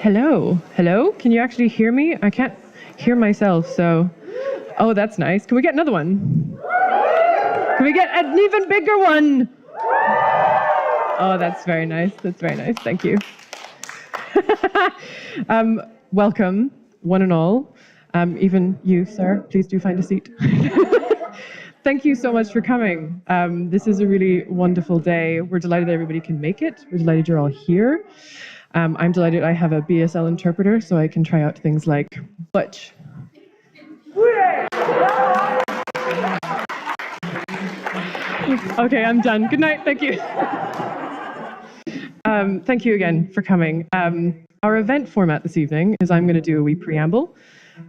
Hello, hello? Can you actually hear me? I can't hear myself, so... Oh, that's nice. Can we get another one? Can we get an even bigger one? Oh, that's very nice. That's very nice. Thank you. Welcome, one and all. Even you, sir, please do find a seat. Thank you so much for coming. This is a really wonderful day. We're delighted that everybody can make it. We're delighted you're all here. I'm delighted I have a BSL interpreter, so I can try out things like butch. Okay, I'm done. Good night. Thank you. Thank you again for coming. Our event format this evening is I'm going to do a wee preamble.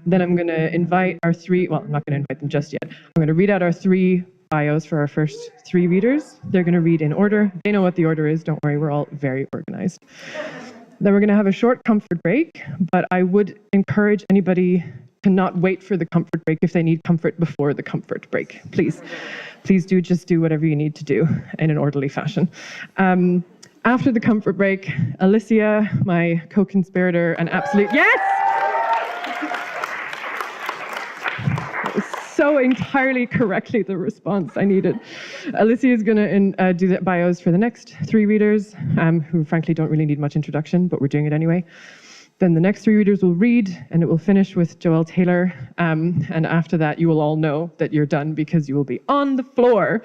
Then I'm going to invite our three, well, I'm not going to invite them just yet. I'm going to read out our three bios for our first three readers. They're going to read in order. They know what the order is. Don't worry, we're all very organized. Then we're going to have a short comfort break, but I would encourage anybody to not wait for the comfort break if they need comfort before the comfort break. Please do just do whatever you need to do in an orderly fashion. After the comfort break, Alicia, my co-conspirator and absolute, yes! That was so entirely correctly the response I needed. Alicia is going to do the bios for the next three readers, who frankly don't really need much introduction, but we're doing it anyway. Then the next three readers will read, and it will finish with Joelle Taylor. And after that, you will all know that you're done because you will be on the floor.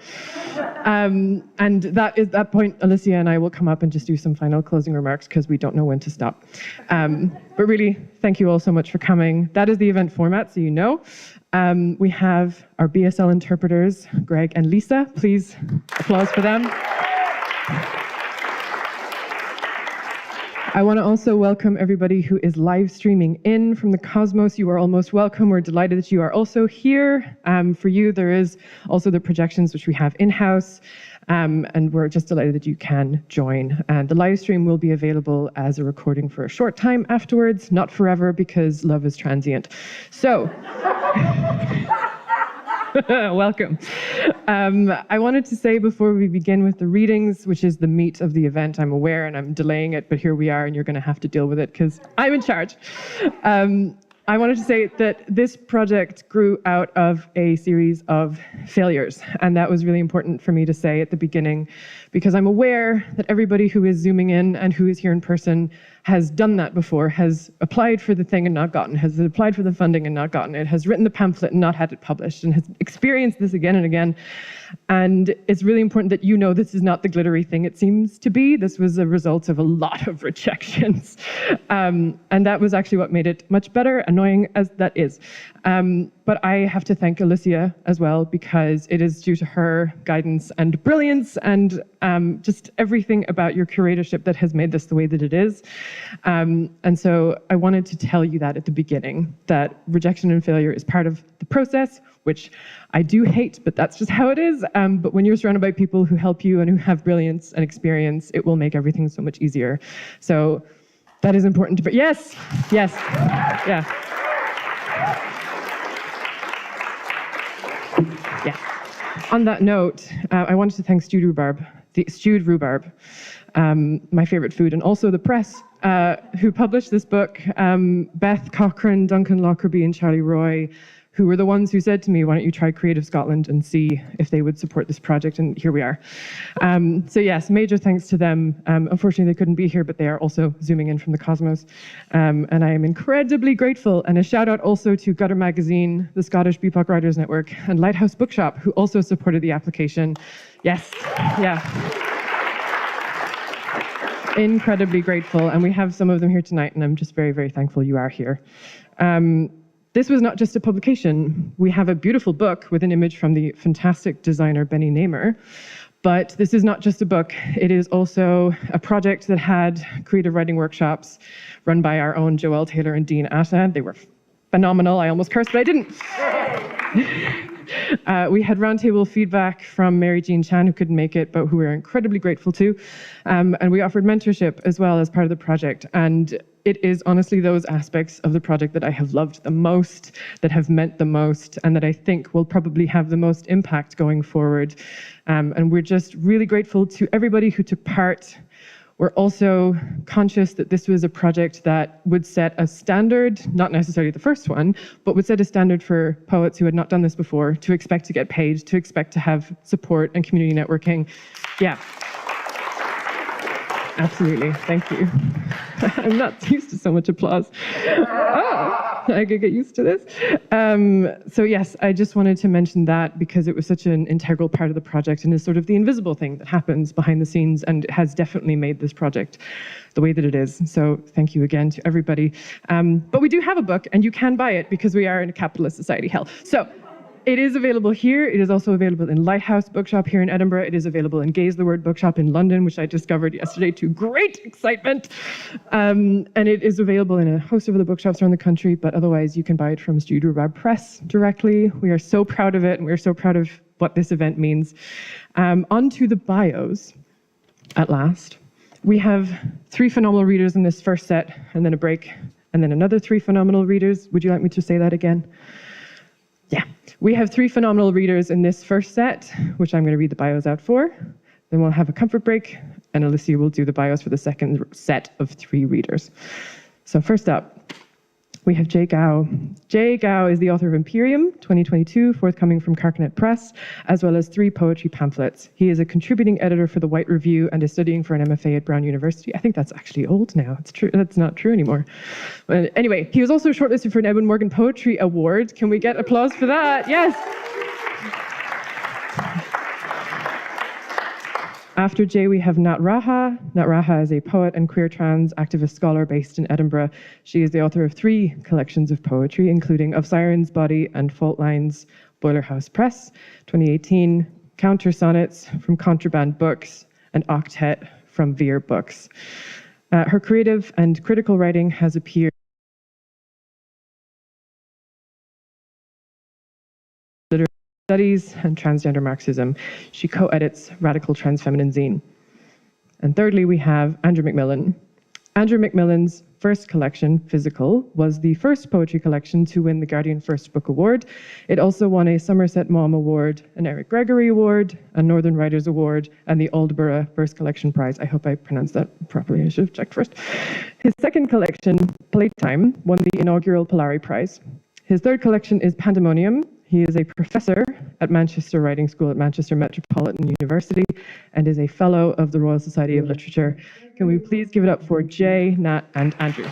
And that point, Alicia and I will come up and just do some final closing remarks because we don't know when to stop. But really, thank you all so much for coming. That is the event format, so you know. We have our BSL interpreters, Greg and Lisa. Please, applause for them. I want to also welcome everybody who is live streaming in from the cosmos. You are all most welcome. We're delighted that you are also here. For you, there is also the projections which we have in-house, and we're just delighted that you can join. And the live stream will be available as a recording for a short time afterwards, not forever, because love is transient. So... Welcome. I wanted to say before we begin with the readings, which is the meat of the event, I'm aware and I'm delaying it, but here we are and you're going to have to deal with it because I'm in charge. I wanted to say that this project grew out of a series of failures, and that was really important for me to say at the beginning because I'm aware that everybody who is Zooming in and who is here in person has done that before, has applied for the thing and not gotten, has applied for the funding and not gotten it, has written the pamphlet and not had it published, and has experienced this again and again. And it's really important that you know this is not the glittery thing it seems to be. This was a result of a lot of rejections. And that was actually what made it much better, annoying as that is. But I have to thank Alicia as well, because it is due to her guidance and brilliance and just everything about your curatorship that has made this the way that it is. And so I wanted to tell you that at the beginning, that rejection and failure is part of the process, which I do hate, but that's just how it is. But when you're surrounded by people who help you and who have brilliance and experience, it will make everything so much easier. So that is important. But yes, yeah. Yeah. On that note, I wanted to thank Stewed Rhubarb, my favorite food, and also the press, who published this book. Beth Cochran, Duncan Lockerbie, and Charlie Roy, who were the ones who said to me, why don't you try Creative Scotland and see if they would support this project, and here we are. So yes, major thanks to them. Unfortunately, they couldn't be here, but they are also Zooming in from the cosmos. And I am incredibly grateful. And a shout out also to Gutter Magazine, the Scottish BIPOC Writers Network, and Lighthouse Bookshop, who also supported the application. Yes, yeah. Incredibly grateful. And we have some of them here tonight, and I'm just very, very thankful you are here. This was not just a publication. We have a beautiful book with an image from the fantastic designer Benny Namer, but this is not just a book. It is also a project that had creative writing workshops run by our own Joelle Taylor and Dean Atta. They were phenomenal. I almost cursed, but I didn't. We had roundtable feedback from Mary Jean Chan, who couldn't make it, but who we're incredibly grateful to. And we offered mentorship as well as part of the project. And it is honestly those aspects of the project that I have loved the most, that have meant the most, and that I think will probably have the most impact going forward. And we're just really grateful to everybody who took part. We're also conscious that this was a project that would set a standard, not necessarily the first one, but would set a standard for poets who had not done this before, to expect to get paid, to expect to have support and community networking. Yeah. Absolutely, thank you. I'm not used to so much applause. Oh, I could get used to this. So yes, I just wanted to mention that because it was such an integral part of the project and is sort of the invisible thing that happens behind the scenes and has definitely made this project the way that it is. So thank you again to everybody. But we do have a book and you can buy it because we are in a capitalist society, hell. So it is available here. It is also available in Lighthouse Bookshop here in Edinburgh. It is available in Gaze the Word Bookshop in London, which I discovered yesterday to great excitement. And it is available in a host of other bookshops around the country, but otherwise you can buy it from Stewed Rhubarb Press directly. We are so proud of it, and we're so proud of what this event means. On to the bios, at last. We have 3 phenomenal readers in this first set, and then a break, and then another 3 phenomenal readers. Would you like me to say that again? Yeah. We have 3 phenomenal readers in this first set, which I'm going to read the bios out for. Then we'll have a comfort break, and Alicia will do the bios for the second set of 3 readers. So first up, we have Jay Gao. Jay Gao is the author of Imperium, 2022, forthcoming from Carcanet Press, as well as 3 poetry pamphlets. He is a contributing editor for the White Review and is studying for an MFA at Brown University. I think that's actually old now. It's true. That's not true anymore. But anyway, he was also shortlisted for an Edwin Morgan Poetry Award. Can we get applause for that? Yes. After Jay, we have Nat Raha. Nat Raha is a poet and queer trans activist scholar based in Edinburgh. She is the author of 3 collections of poetry, including Of Siren's Body and Fault Lines, Boiler House Press, 2018, Counter Sonnets from Contraband Books, and Octet from Veer Books. Her creative and critical writing has appeared Studies and Transgender Marxism. She co-edits Radical Trans Feminine Zine. And thirdly, we have Andrew Mcmillan. Andrew Mcmillan's first collection, Physical, was the first poetry collection to win the Guardian First Book Award. It also won a Somerset Maugham Award, an Eric Gregory Award, a Northern Writers Award, and the Aldborough First Collection Prize. I hope I pronounced that properly. I should have checked first. His second collection, Playtime, won the inaugural Polari Prize. His third collection is Pandemonium. He is a professor at Manchester Writing School at Manchester Metropolitan University and is a fellow of the Royal Society of Literature. Can we please give it up for Jay, Nat, and Andrew?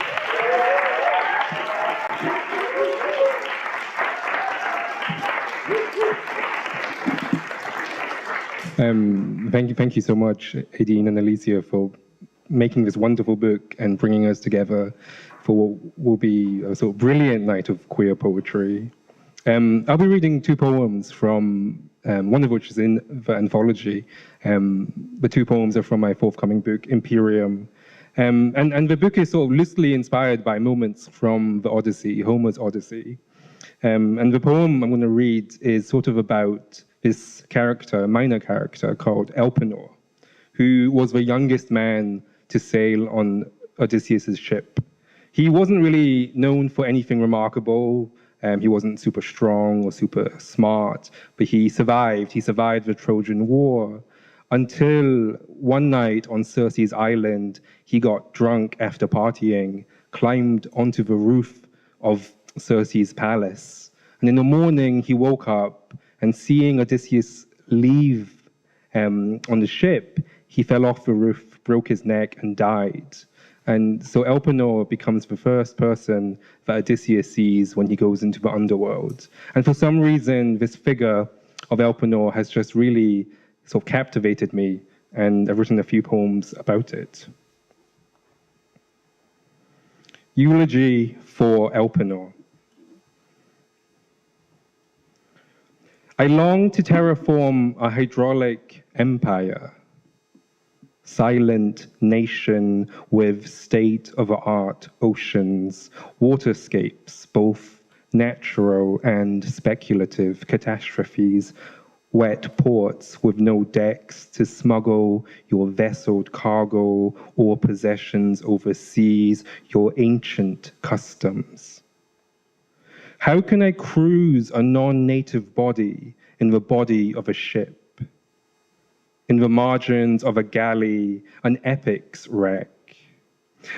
Thank you so much, Aideen and Alicia, for making this wonderful book and bringing us together for what will be a sort of brilliant night of queer poetry. I'll be reading 2 poems from, one of which is in the Anthology. The 2 poems are from my forthcoming book, Imperium. And the book is sort of loosely inspired by moments from the Odyssey, Homer's Odyssey. And the poem I'm going to read is sort of about this character, a minor character called Elpanor, who was the youngest man to sail on Odysseus's ship. He wasn't really known for anything remarkable. He wasn't super strong or super smart, but he survived. He survived the Trojan War until one night on Circe's island, he got drunk after partying, climbed onto the roof of Circe's palace. And in the morning, he woke up and seeing Odysseus leave on the ship, he fell off the roof, broke his neck, and died. And so Elpanor becomes the first person that Odysseus sees when he goes into the underworld. And for some reason, this figure of Elpanor has just really sort of captivated me, and I've written a few poems about it. Eulogy for Elpanor. I long to terraform a hydraulic empire, silent nation with state-of-the-art oceans, waterscapes, both natural and speculative catastrophes, wet ports with no decks to smuggle your vesseled cargo or possessions overseas, your ancient customs. How can I cruise a non-native body in the body of a ship? in the margins of a galley, an epic's wreck.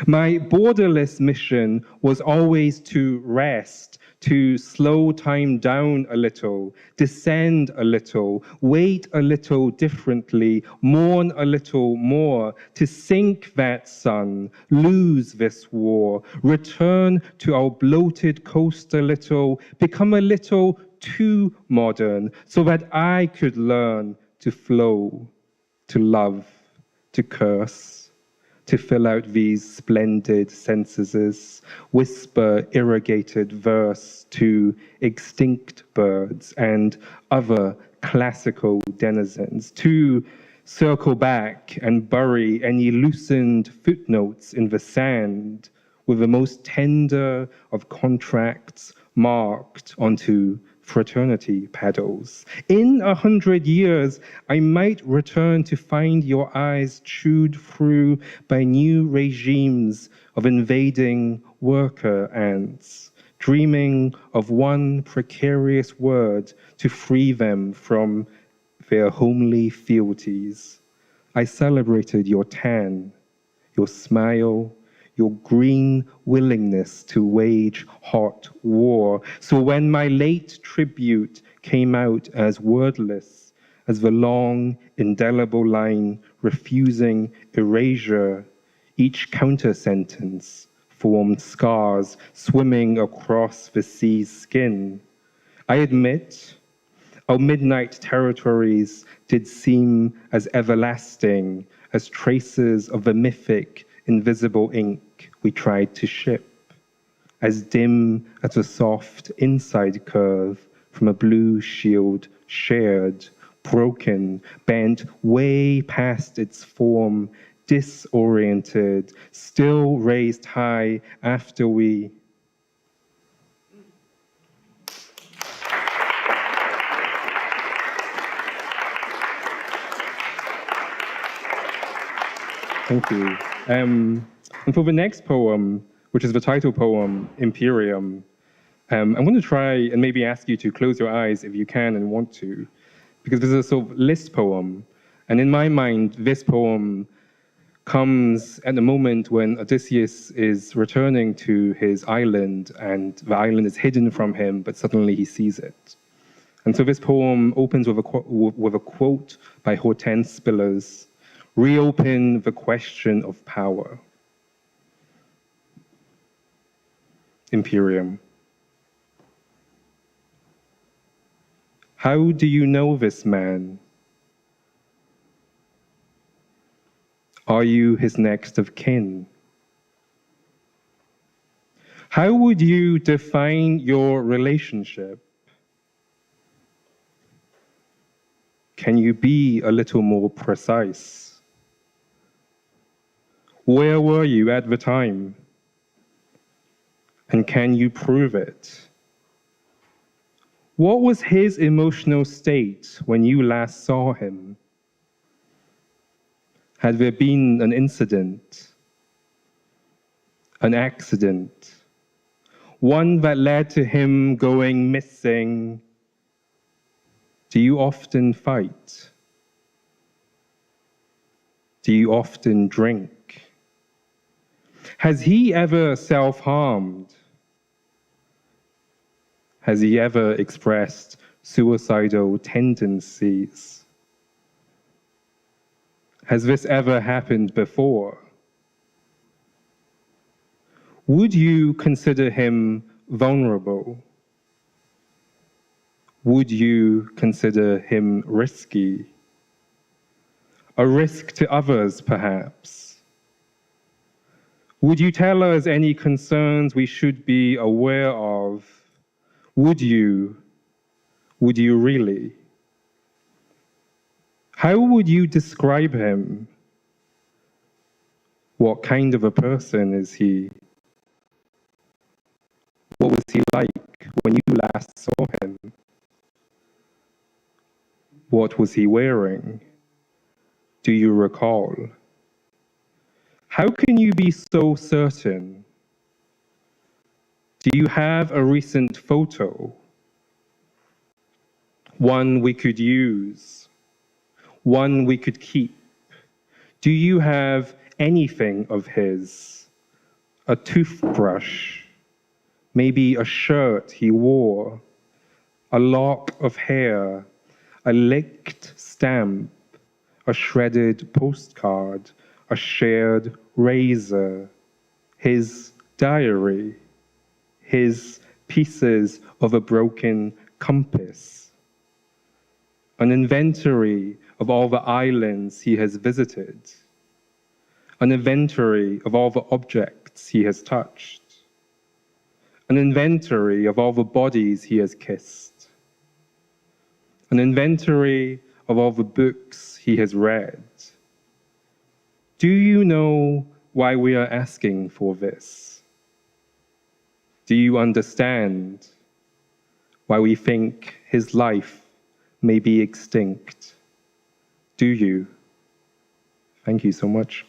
My borderless mission was always to rest, to slow time down a little, descend a little, wait a little differently, mourn a little more, to sink that sun, lose this war, return to our bloated coast a little, become a little too modern so that I could learn to flow, to love, to curse, to fill out these splendid censuses, whisper irrigated verse to extinct birds and other classical denizens, to circle back and bury any loosened footnotes in the sand with the most tender of contracts marked onto fraternity paddles. In 100 years, I might return to find your eyes chewed through by new regimes of invading worker ants, dreaming of one precarious word to free them from their homely fealties. I celebrated your tan, your smile, your green willingness to wage hot war. So when my late tribute came out as wordless, as the long, indelible line refusing erasure, each counter sentence formed scars swimming across the sea's skin. I admit, our midnight territories did seem as everlasting as traces of the mythic invisible ink we tried to ship, as dim as a soft inside curve from a blue shield shared, broken, bent way past its form, disoriented, still raised high after we Thank you. And for the next poem, which is the title poem, Imperium, I'm going to try and maybe ask you to close your eyes if you can and want to, because this is a sort of list poem. And in my mind, this poem comes at the moment when Odysseus is returning to his island and the island is hidden from him, but suddenly he sees it. And so this poem opens with a quote by Hortense Spillers: "Reopen the question of power." Imperium. How do you know this man? Are you his next of kin? How would you define your relationship? Can you be a little more precise? Where were you at the time? And can you prove it? What was his emotional state when you last saw him? Had there been an incident, an accident, one that led to him going missing? Do you often fight? Do you often drink? Has he ever self-harmed? Has he ever expressed suicidal tendencies? Has this ever happened before? Would you consider him vulnerable? Would you consider him risky? A risk to others, perhaps? Would you tell us any concerns we should be aware of? Would you? Would you really? How would you describe him? What kind of a person is he? What was he like when you last saw him? What was he wearing? Do you recall? How can you be so certain? Do you have a recent photo? One we could use? one we could keep? Do you have anything of his? A toothbrush, maybe a shirt he wore, a lock of hair, a licked stamp, a shredded postcard, a shared razor, his diary, his pieces of a broken compass, an inventory of all the islands he has visited, an inventory of all the objects he has touched, an inventory of all the bodies he has kissed, an inventory of all the books he has read. Do you know why we are asking for this? Do you understand why we think his life may be extinct? Do you? Thank you so much.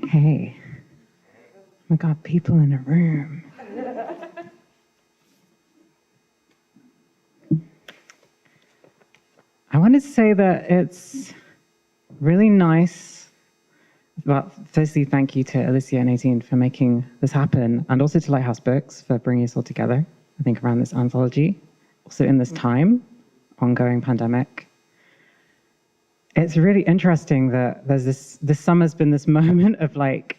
Hey, we got people in a room. I wanted to say that it's really nice. Well, firstly, thank you to Alicia and 18 for making this happen, and also to Lighthouse Books for bringing us all together, I think, around this anthology. Also in this time, ongoing pandemic. It's really interesting that there's this summer's been this moment of like,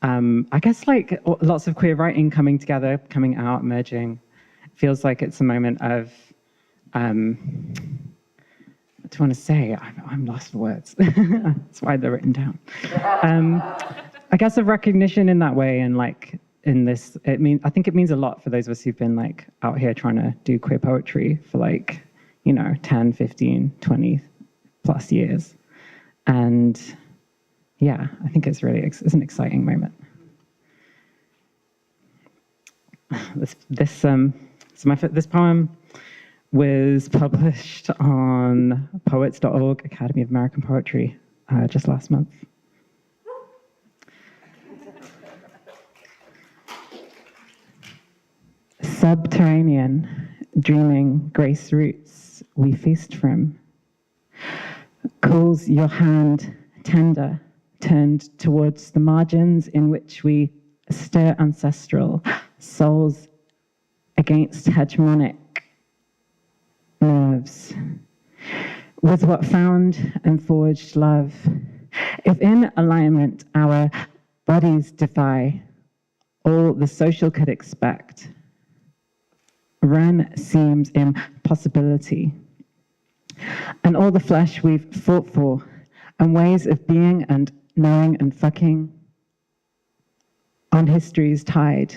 I guess like lots of queer writing coming together, coming out, emerging. It feels like it's a moment of, what do I want to say? I'm lost for words. That's why they're written down. I guess of recognition in that way, and like in this, I think it means a lot for those of us who've been like out here trying to do queer poetry for like, 10, 15, 20 plus years. And yeah, I think it's an exciting moment. This poem was published on poets.org, Academy of American Poetry, just last month. Subterranean, dreaming grace roots we feast from. Calls your hand tender, turned towards the margins in which we stir ancestral souls against hegemonic nerves. With what found and forged love, if in alignment our bodies defy all the social could expect, run seems impossibility. And all the flesh we've fought for, and ways of being and knowing and fucking, on history's tide,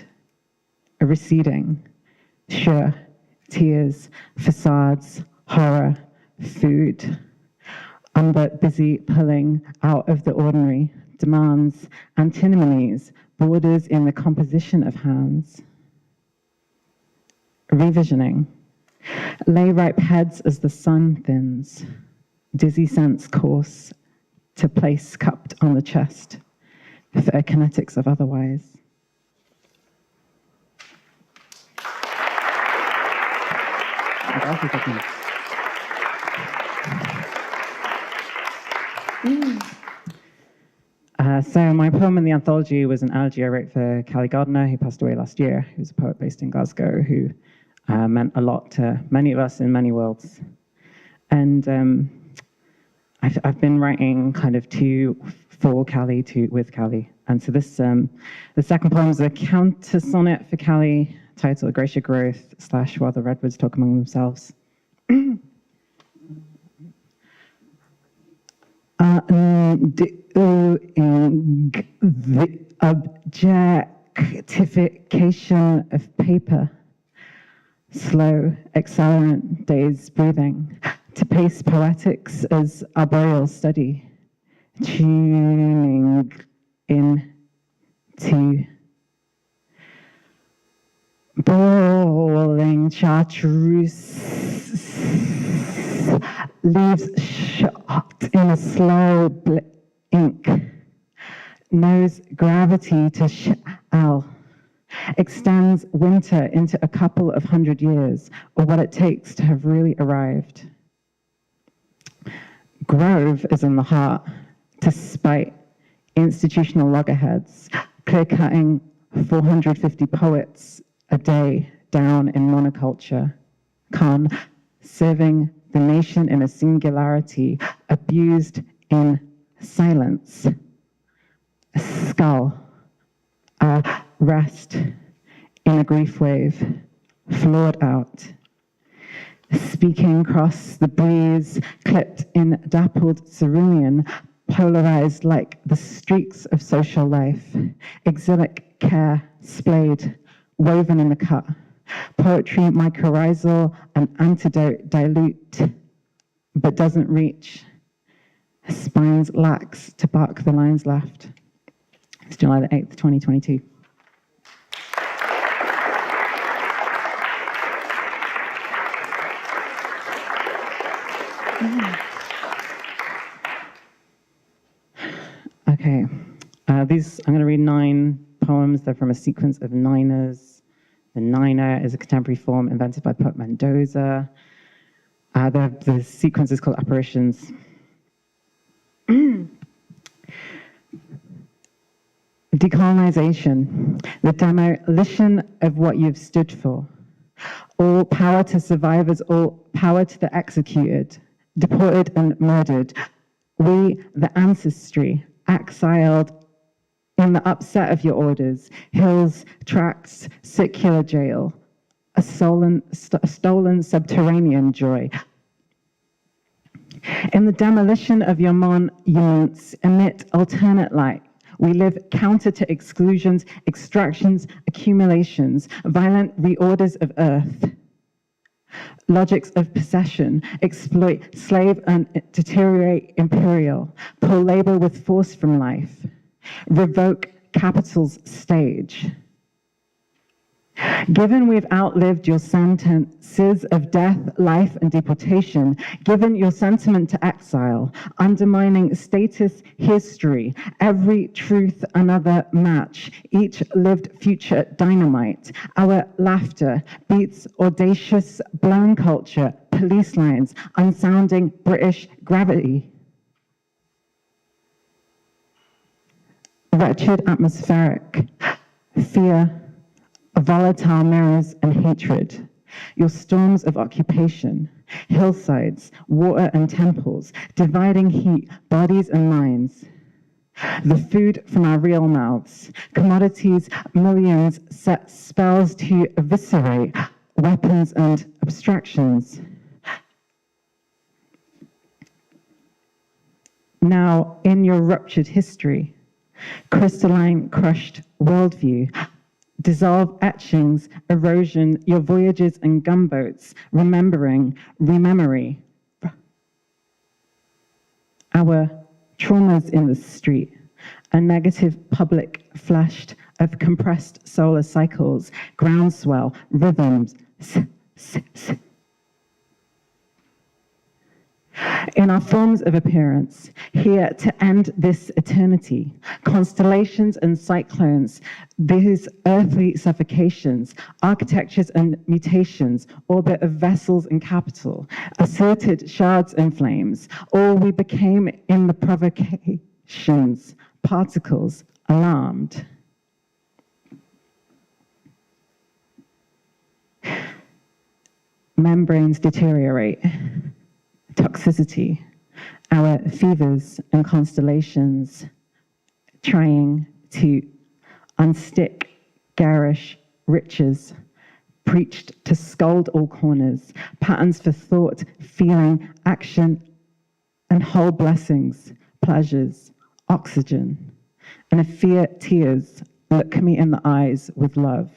a receding, sure, tears, facades, horror, food, umber busy pulling out of the ordinary, demands antinomies, borders in the composition of hands. Revisioning, lay ripe heads as the sun thins, dizzy sense course to place cupped on the chest, for a kinetics of otherwise. So my poem in the anthology was an elegy I wrote for Callie Gardner, who passed away last year, who's a poet based in Glasgow, who meant a lot to many of us in many worlds. And I've been writing kind of for Callie, with Callie. And so this, the second poem is a counter sonnet for Callie, titled Gracious Growth / While the Redwoods Talk Among Themselves. Undoing the objectification of paper, slow, accelerant days breathing, to pace poetics as arboreal study, tuning into bawling in chartreuse leaves shot in a slow ink, knows gravity to shell, extends winter into a couple of 100 years, or what it takes to have really arrived. Grove is in the heart, despite institutional loggerheads, clear-cutting 450 poets a day down in monoculture, serving the nation in a singularity, abused in silence, a skull, a rest in a grief wave, flawed out, speaking across the breeze, clipped in dappled cerulean, polarized like the streaks of social life, exilic care splayed, woven in the cut, poetry mycorrhizal, an antidote dilute, but doesn't reach, spines lax to bark the lines left. It's July the 8th, 2022. Okay, I'm going to read 9 poems. They're from a sequence of niners. The niner is a contemporary form invented by poet Mendoza. The sequence is called Apparitions. Decolonization, the demolition of what you've stood for. All power to survivors, all power to the executed, deported and murdered. We, the ancestry, exiled in the upset of your orders, hills, tracts, circular jail, a stolen subterranean joy. In the demolition of your monuments, emit alternate light. We live counter to exclusions, extractions, accumulations, violent reorders of earth. Logics of possession, exploit, slave and deteriorate imperial, pull labor with force from life, revoke capital's stage. Given we've outlived your sentences of death, life, and deportation, given your sentiment to exile, undermining status, history, every truth another match, each lived future dynamite, our laughter beats audacious blown culture, police lines, unsounding British gravity. Wretched atmospheric, fear, volatile mirrors and hatred, your storms of occupation, hillsides, water and temples, dividing heat, bodies and minds, the food from our real mouths, commodities, millions set spells to eviscerate, weapons and abstractions. Now, in your ruptured history, crystalline crushed worldview, dissolve etchings, erosion, your voyages and gunboats, remembering, rememory. Our traumas in the street, a negative public flashed of compressed solar cycles, groundswell, rhythms, in our forms of appearance, here to end this eternity, constellations and cyclones, these earthly suffocations, architectures and mutations, orbit of vessels and capital, asserted shards and flames, all we became in the provocations, particles, alarmed. Membranes deteriorate. Toxicity, our fevers and constellations trying to unstick garish riches, preached to scold all corners, patterns for thought, feeling, action, and whole blessings, pleasures, oxygen, and a fear tears, look me in the eyes with love.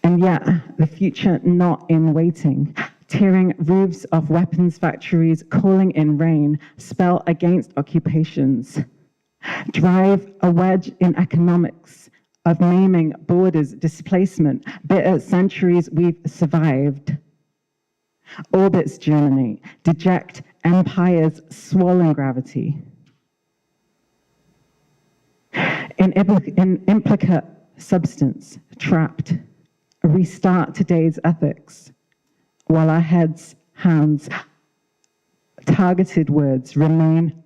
And yet, the future not in waiting, tearing roofs of weapons factories, calling in rain, spell against occupations, drive a wedge in economics, of maiming, borders, displacement, bitter centuries we've survived. Orbits germinate, deject empires swallow gravity. In implicate substance, trapped, restart today's ethics, while our heads, hands, targeted words remain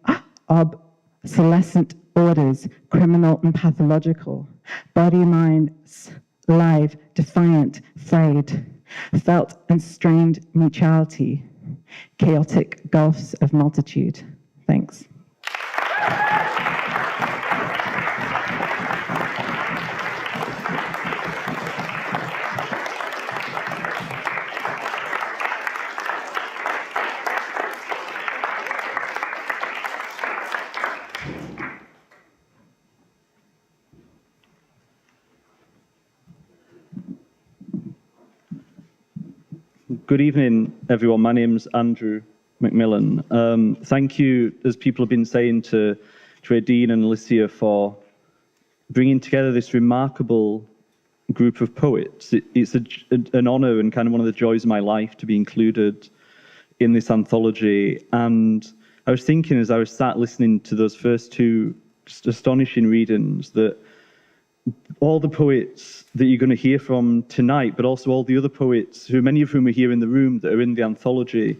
obsolescent orders, criminal and pathological, body minds, live, defiant, frayed, felt and strained mutuality, chaotic gulfs of multitude. Thanks. Good evening, everyone. My name's Andrew Mcmillan. Thank you, as people have been saying, to Aideen and Alicia for bringing together this remarkable group of poets. It's an honour and kind of one of the joys of my life to be included in this anthology. And I was thinking as I was sat listening to those first two just astonishing readings that all the poets that you're going to hear from tonight, but also all the other poets, many of whom are here in the room that are in the anthology,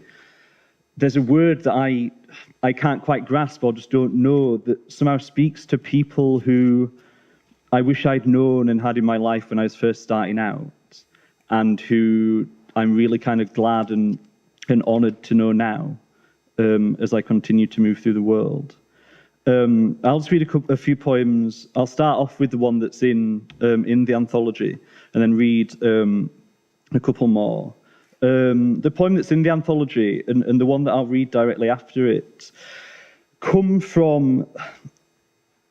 there's a word that I can't quite grasp or just don't know that somehow speaks to people who I wish I'd known and had in my life when I was first starting out, and who I'm really kind of glad and honoured to know now as I continue to move through the world. I'll just read a few poems. I'll start off with the one that's in the anthology, and then read a couple more. The poem that's in the anthology and the one that I'll read directly after it come from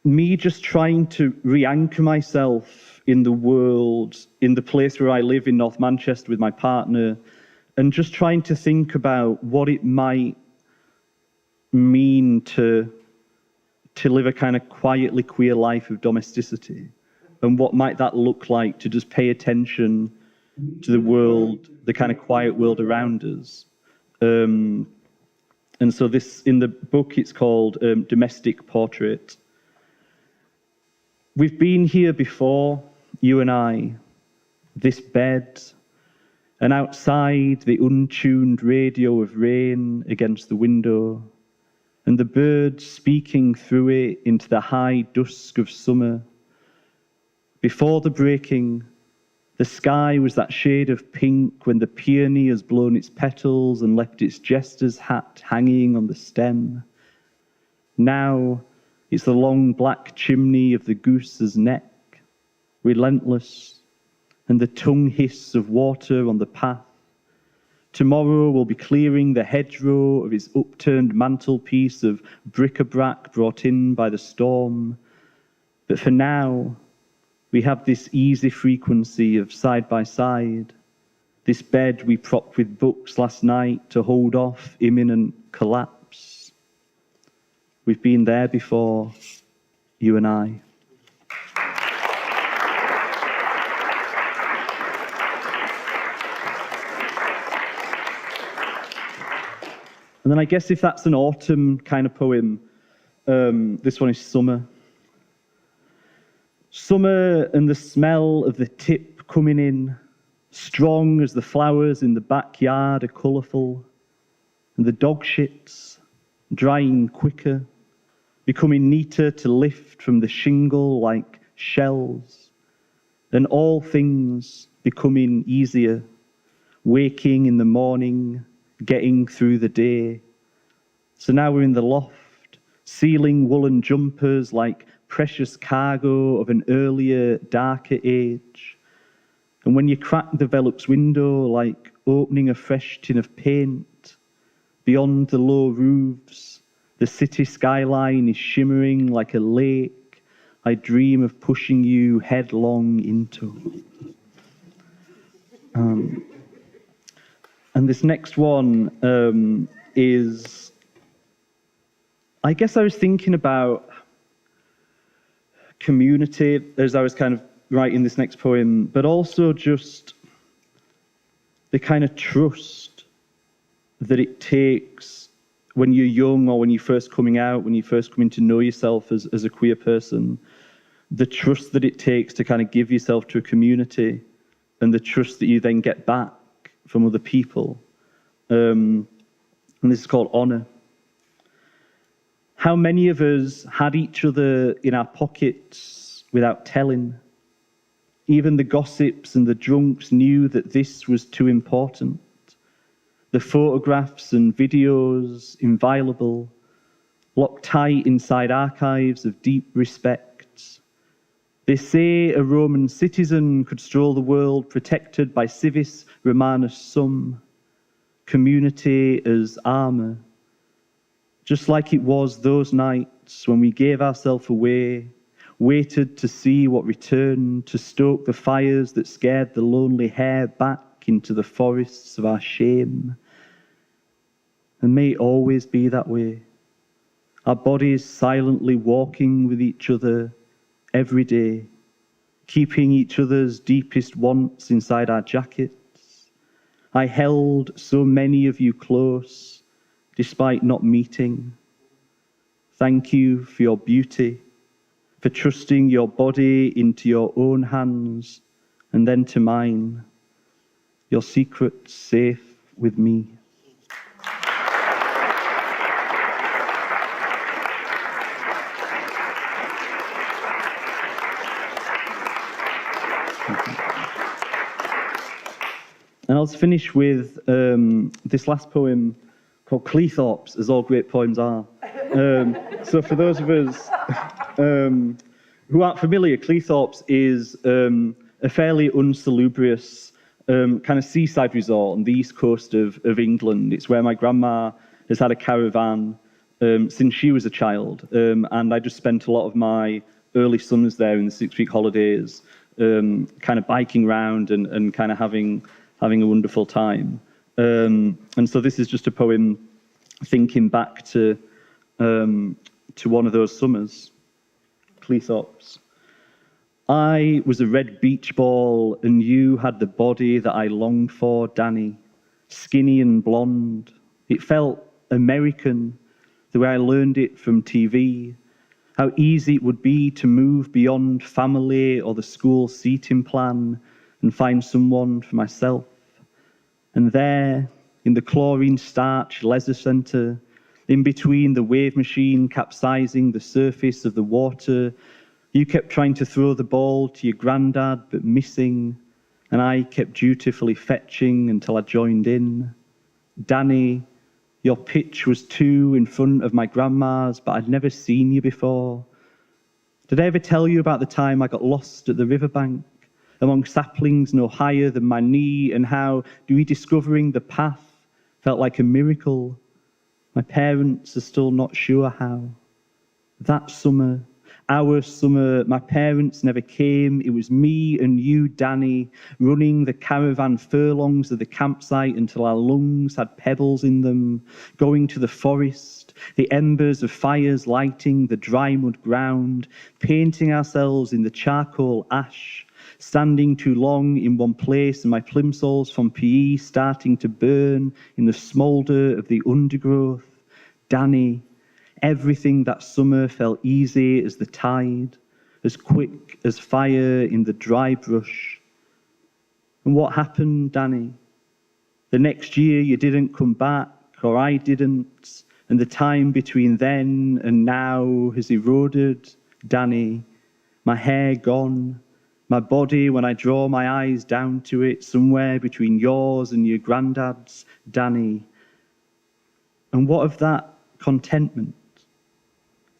me just trying to re-anchor myself in the world, in the place where I live in North Manchester with my partner, and just trying to think about what it might mean to live a kind of quietly queer life of domesticity, and what might that look like to just pay attention to the world, the kind of quiet world around us. And so this, in the book, it's called Domestic Portrait. We've been here before, you and I, this bed, and outside the untuned radio of rain against the window, and the birds speaking through it into the high dusk of summer. Before the breaking, the sky was that shade of pink when the peony has blown its petals and left its jester's hat hanging on the stem. Now it's the long black chimney of the goose's neck, relentless, and the tongue hiss of water on the path. Tomorrow we'll be clearing the hedgerow of its upturned mantelpiece of bric-a-brac brought in by the storm. But for now, we have this easy frequency of side by side, this bed we propped with books last night to hold off imminent collapse. We've been there before, you and I. And then I guess if that's an autumn kind of poem, this one is summer. Summer and the smell of the tip coming in, strong as the flowers in the backyard are colourful, and the dog shits drying quicker, becoming neater to lift from the shingle like shells, and all things becoming easier, waking in the morning, getting through the day. So now we're in the loft, sealing woolen jumpers like precious cargo of an earlier, darker age. And when you crack the Velux window like opening a fresh tin of paint, beyond the low roofs, the city skyline is shimmering like a lake I dream of pushing you headlong into. And this next one is, I guess I was thinking about community as I was kind of writing this next poem, but also just the kind of trust that it takes when you're young or when you're first coming out, when you're first coming to know yourself as a queer person, the trust that it takes to kind of give yourself to a community and the trust that you then get back from other people. And this is called Honour. How many of us had each other in our pockets without telling? Even the gossips and the drunks knew that this was too important. The photographs and videos, inviolable, locked tight inside archives of deep respect. They say a Roman citizen could stroll the world protected by civis Romanus sum, community as armour. Just like it was those nights when we gave ourselves away, waited to see what returned, to stoke the fires that scared the lonely hare back into the forests of our shame. And may it always be that way. Our bodies silently walking with each other every day, keeping each other's deepest wants inside our jackets. I held so many of you close, despite not meeting. Thank you for your beauty, for trusting your body into your own hands and then to mine. Your secrets safe with me. And I'll finish with this last poem called Cleethorpes, as all great poems are. So for those of us who aren't familiar, Cleethorpes is a fairly unsalubrious kind of seaside resort on the east coast of England. It's where my grandma has had a caravan since she was a child. And I just spent a lot of my early summers there in the 6-week holidays, kind of biking around and kind of having a wonderful time. And so this is just a poem thinking back to one of those summers. Cleethorpes. I was a red beach ball and you had the body that I longed for, Danny. Skinny and blonde. It felt American, the way I learned it from TV. How easy it would be to move beyond family or the school seating plan and find someone for myself. And there, in the chlorine starch leisure centre, in between the wave machine capsizing the surface of the water, you kept trying to throw the ball to your granddad, but missing, and I kept dutifully fetching until I joined in. Danny, your pitch was 2 in front of my grandma's, but I'd never seen you before. Did I ever tell you about the time I got lost at the riverbank, among saplings no higher than my knee, and how rediscovering the path felt like a miracle? My parents are still not sure how. That summer, our summer, my parents never came. It was me and you, Danny, running the caravan furlongs of the campsite until our lungs had pebbles in them, going to the forest, the embers of fires lighting the dry mud ground, painting ourselves in the charcoal ash, standing too long in one place and my plimsolls from PE starting to burn in the smoulder of the undergrowth. Danny, everything that summer felt easy as the tide, as quick as fire in the dry brush. And what happened, Danny? The next year you didn't come back, or I didn't, and the time between then and now has eroded, Danny. My hair gone, my body when I draw my eyes down to it, somewhere between yours and your granddad's, Danny. And what of that contentment?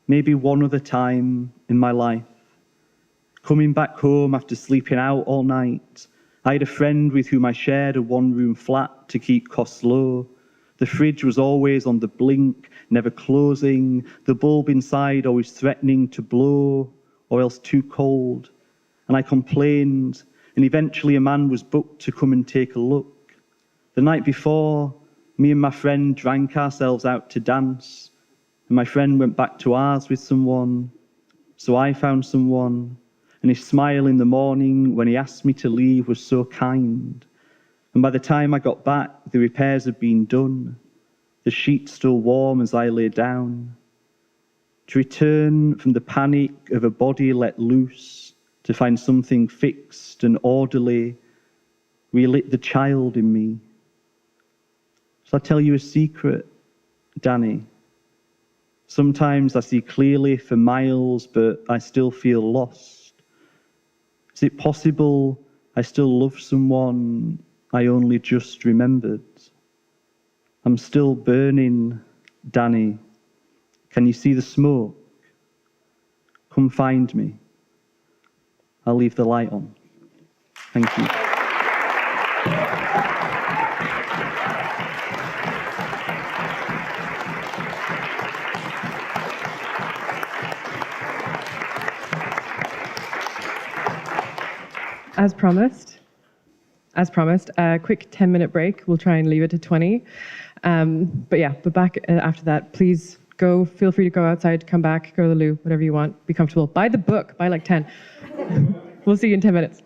Maybe one other time in my life, coming back home after sleeping out all night. I had a friend with whom I shared a one-room flat to keep costs low. The fridge was always on the blink, never closing, the bulb inside always threatening to blow, or else too cold. And I complained, and eventually a man was booked to come and take a look. The night before, me and my friend drank ourselves out to dance, and my friend went back to ours with someone. So I found someone, and his smile in the morning when he asked me to leave was so kind. And by the time I got back, the repairs had been done, the sheets still warm as I lay down. To return from the panic of a body let loose, to find something fixed and orderly, relit the child in me. Shall I tell you a secret, Danny? Sometimes I see clearly for miles, but I still feel lost. Is it possible I still love someone I only just remembered? I'm still burning, Danny. Can you see the smoke? Come find me. I'll leave the light on. Thank you. As promised, a quick 10-minute break. We'll try and leave it to 20. But back after that, please feel free to go outside, come back, go to the loo, whatever you want, be comfortable. Buy the book, buy like 10. We'll see you in 10 minutes.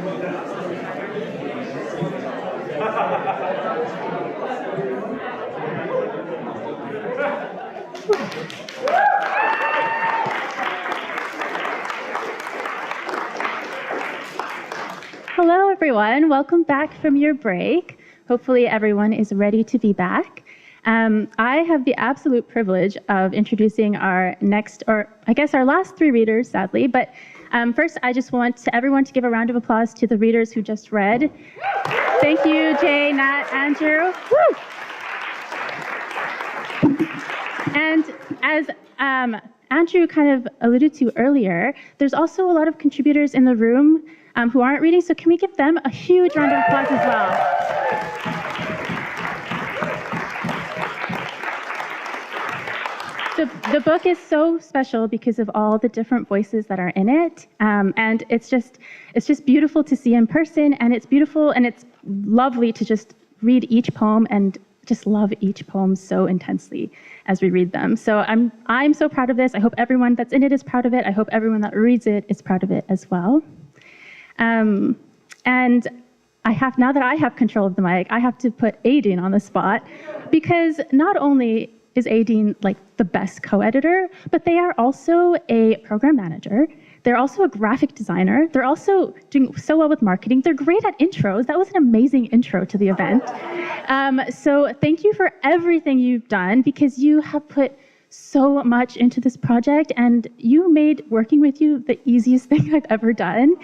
Hello, everyone. Welcome back from your break. Hopefully, everyone is ready to be back. I have the absolute privilege of introducing our next, or I guess our last three readers, sadly. But first, I just want everyone to give a round of applause to the readers who just read. Thank you, Jay, Nat, Andrew. Woo! And as Andrew kind of alluded to earlier, there's also a lot of contributors in the room who aren't reading, so can we give them a huge round of applause as well? The book is so special because of all the different voices that are in it, and it's just beautiful to see in person, and it's beautiful and it's lovely to just read each poem and just love each poem so intensely as we read them. So I'm so proud of this. I hope everyone that's in it is proud of it. I hope everyone that reads it is proud of it as well. And now that I have control of the mic, I have to put Aideen on the spot, because not only is Aideen like the best co-editor, but they are also a program manager. They're also a graphic designer. They're also doing so well with marketing. They're great at intros. That was an amazing intro to the event. So thank you for everything you've done, because you have put so much into this project, and you made working with you the easiest thing I've ever done.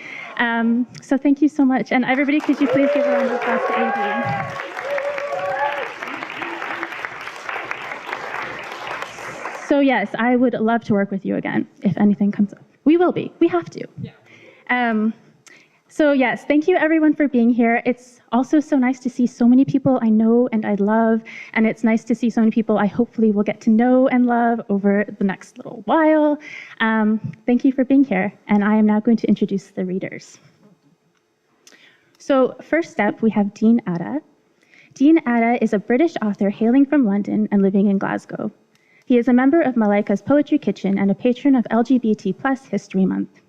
So thank you so much. And everybody, could you please give a round of applause to Aideen? So yes, I would love to work with you again if anything comes up. We will be. We have to. Yeah. So yes, thank you everyone for being here. It's also so nice to see so many people I know and I love, and it's nice to see so many people I hopefully will get to know and love over the next little while. Thank you for being here, and I am now going to introduce the readers. So first up, we have Dean Atta. Dean Atta is a British author hailing from London and living in Glasgow. He is a member of Malika's Poetry Kitchen and a patron of LGBT+ History Month.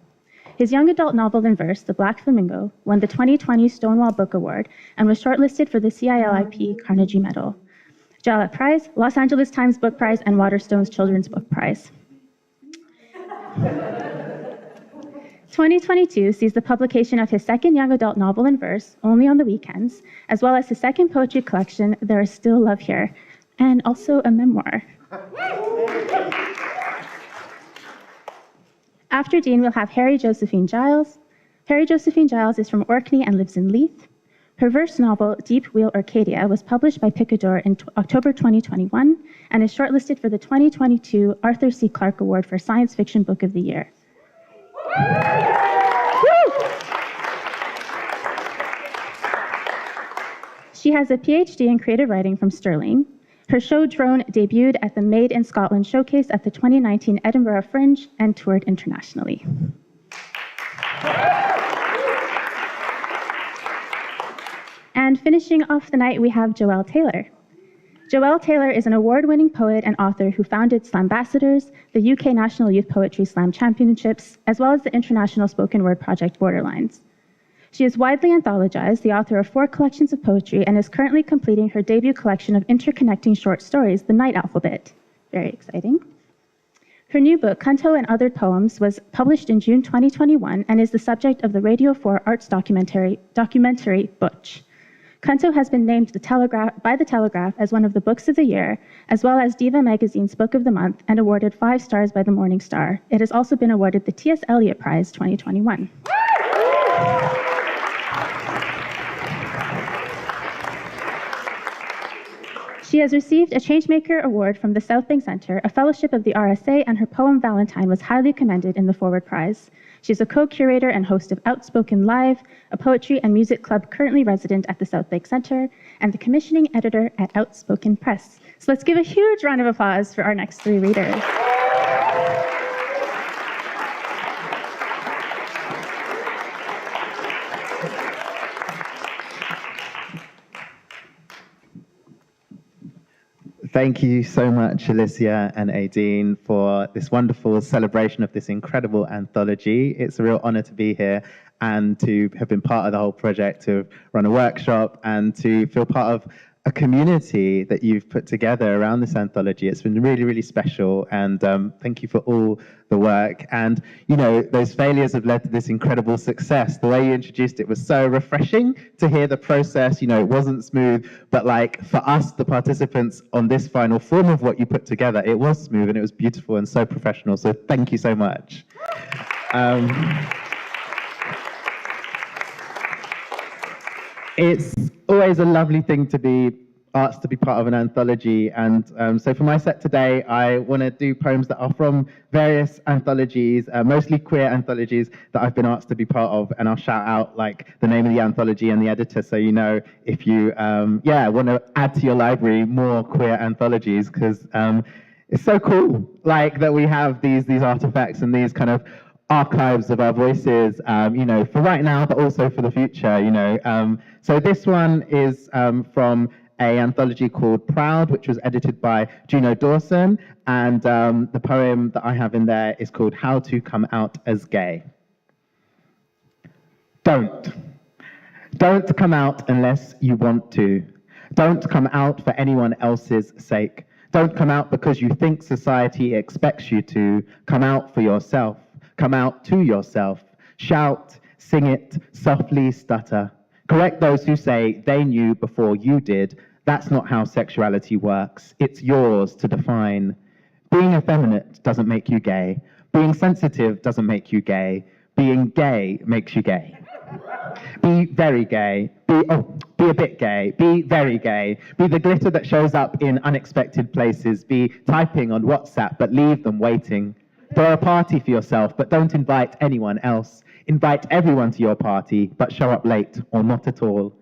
His young adult novel in verse, The Black Flamingo, won the 2020 Stonewall Book Award and was shortlisted for the CILIP Carnegie Medal, Jalap Prize, Los Angeles Times Book Prize, and Waterstone's Children's Book Prize. 2022 sees the publication of his second young adult novel in verse, Only on the Weekends, as well as his second poetry collection, There Is Still Love Here, and also a memoir. After Dean, we'll have Harry Josephine Giles. Harry Josephine Giles is from Orkney and lives in Leith. Her verse novel, Deep Wheel Arcadia, was published by Picador in October 2021 and is shortlisted for the 2022 Arthur C. Clarke Award for Science Fiction Book of the Year. She has a PhD in creative writing from Stirling. Her show Drone debuted at the Made in Scotland showcase at the 2019 Edinburgh Fringe and toured internationally. And finishing off the night, we have Joelle Taylor. Joelle Taylor is an award-winning poet and author who founded Slambassadors, the UK National Youth Poetry Slam Championships, as well as the international spoken word project Borderlines. She is widely anthologized, the author of 4 collections of poetry, and is currently completing her debut collection of interconnecting short stories, The Night Alphabet. Very exciting. Her new book, Canto and Other Poems, was published in June 2021 and is the subject of the Radio 4 arts documentary Butch. Canto has been named by The Telegraph as one of the books of the year, as well as Diva Magazine's Book of the Month, and awarded 5 stars by the Morning Star. It has also been awarded the T.S. Eliot Prize 2021. She has received a Changemaker Award from the South Bank Centre, a fellowship of the RSA, and her poem Valentine was highly commended in the Forward Prize. She's a co-curator and host of Outspoken Live, a poetry and music club currently resident at the South Bank Centre, and the commissioning editor at Outspoken Press. So let's give a huge round of applause for our next 3 readers. Thank you so much, Alicia and Aideen, for this wonderful celebration of this incredible anthology. It's a real honor to be here. and to have been part of the whole project, to run a workshop, and to feel part of a community that you've put together around this anthology. It's been really, really special, and thank you for all the work. And, you know, those failures have led to this incredible success. The way you introduced it was so refreshing to hear the process. You know, it wasn't smooth, but like for us, the participants on this final form of what you put together, it was smooth and it was beautiful and so professional. So thank you so much. It's always a lovely thing to be asked to be part of an anthology, and so for my set today, I want to do poems that are from various anthologies, mostly queer anthologies that I've been asked to be part of, and I'll shout out like the name of the anthology and the editor, so you know if you want to add to your library more queer anthologies, because it's so cool, like that we have these artifacts and these kind of archives of our voices, you know, for right now, but also for the future, you know. So this one is from an anthology called Proud, which was edited by Juno Dawson, and the poem that I have in there is called How to Come Out as Gay. Don't come out unless you want to. Don't come out for anyone else's sake. Don't come out because you think society expects you to. Come out for yourself. Come out to yourself. Shout, sing it, softly stutter. Correct those who say they knew before you did. That's not how sexuality works. It's yours to define. Being effeminate doesn't make you gay. Being sensitive doesn't make you gay. Being gay makes you gay. Be very gay. Be a bit gay. Be very gay. Be the glitter that shows up in unexpected places. Be typing on WhatsApp, but leave them waiting. Throw a party for yourself, but don't invite anyone else. Invite everyone to your party, but show up late or not at all.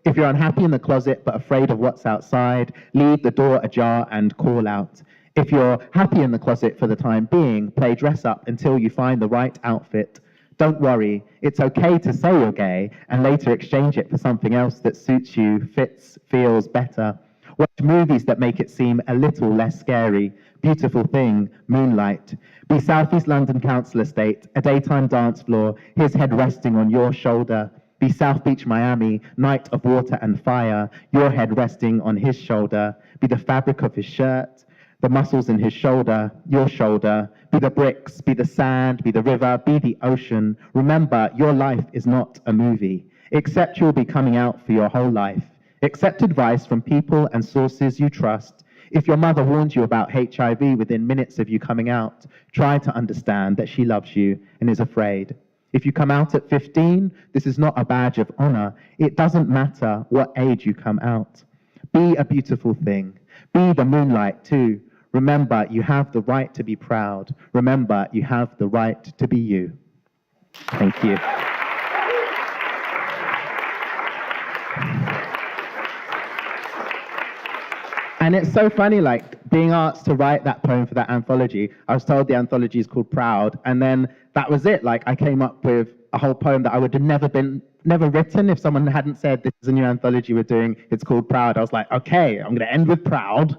If you're unhappy in the closet but afraid of what's outside, leave the door ajar and call out. If you're happy in the closet for the time being, play dress up until you find the right outfit. Don't worry, it's okay to say you're gay and later exchange it for something else that suits you, fits, feels better. Watch movies that make it seem a little less scary. Beautiful thing, Moonlight. Be South East London Council Estate, a daytime dance floor, his head resting on your shoulder. Be South Beach, Miami, night of water and fire, your head resting on his shoulder. Be the fabric of his shirt, the muscles in his shoulder, your shoulder. Be the bricks, be the sand, be the river, be the ocean. Remember, your life is not a movie. Accept you'll be coming out for your whole life. Accept advice from people and sources you trust. If your mother warned you about HIV within minutes of you coming out, try to understand that she loves you and is afraid. If you come out at 15, this is not a badge of honor. It doesn't matter what age you come out. Be a beautiful thing. Be the moonlight too. Remember, you have the right to be proud. Remember, you have the right to be you. Thank you. And it's so funny, like, being asked to write that poem for that anthology. I was told the anthology is called Proud, and then that was it. Like, I came up with a whole poem that I would have never written if someone hadn't said, this is a new anthology we're doing, it's called Proud. I was like, okay, I'm gonna end with Proud.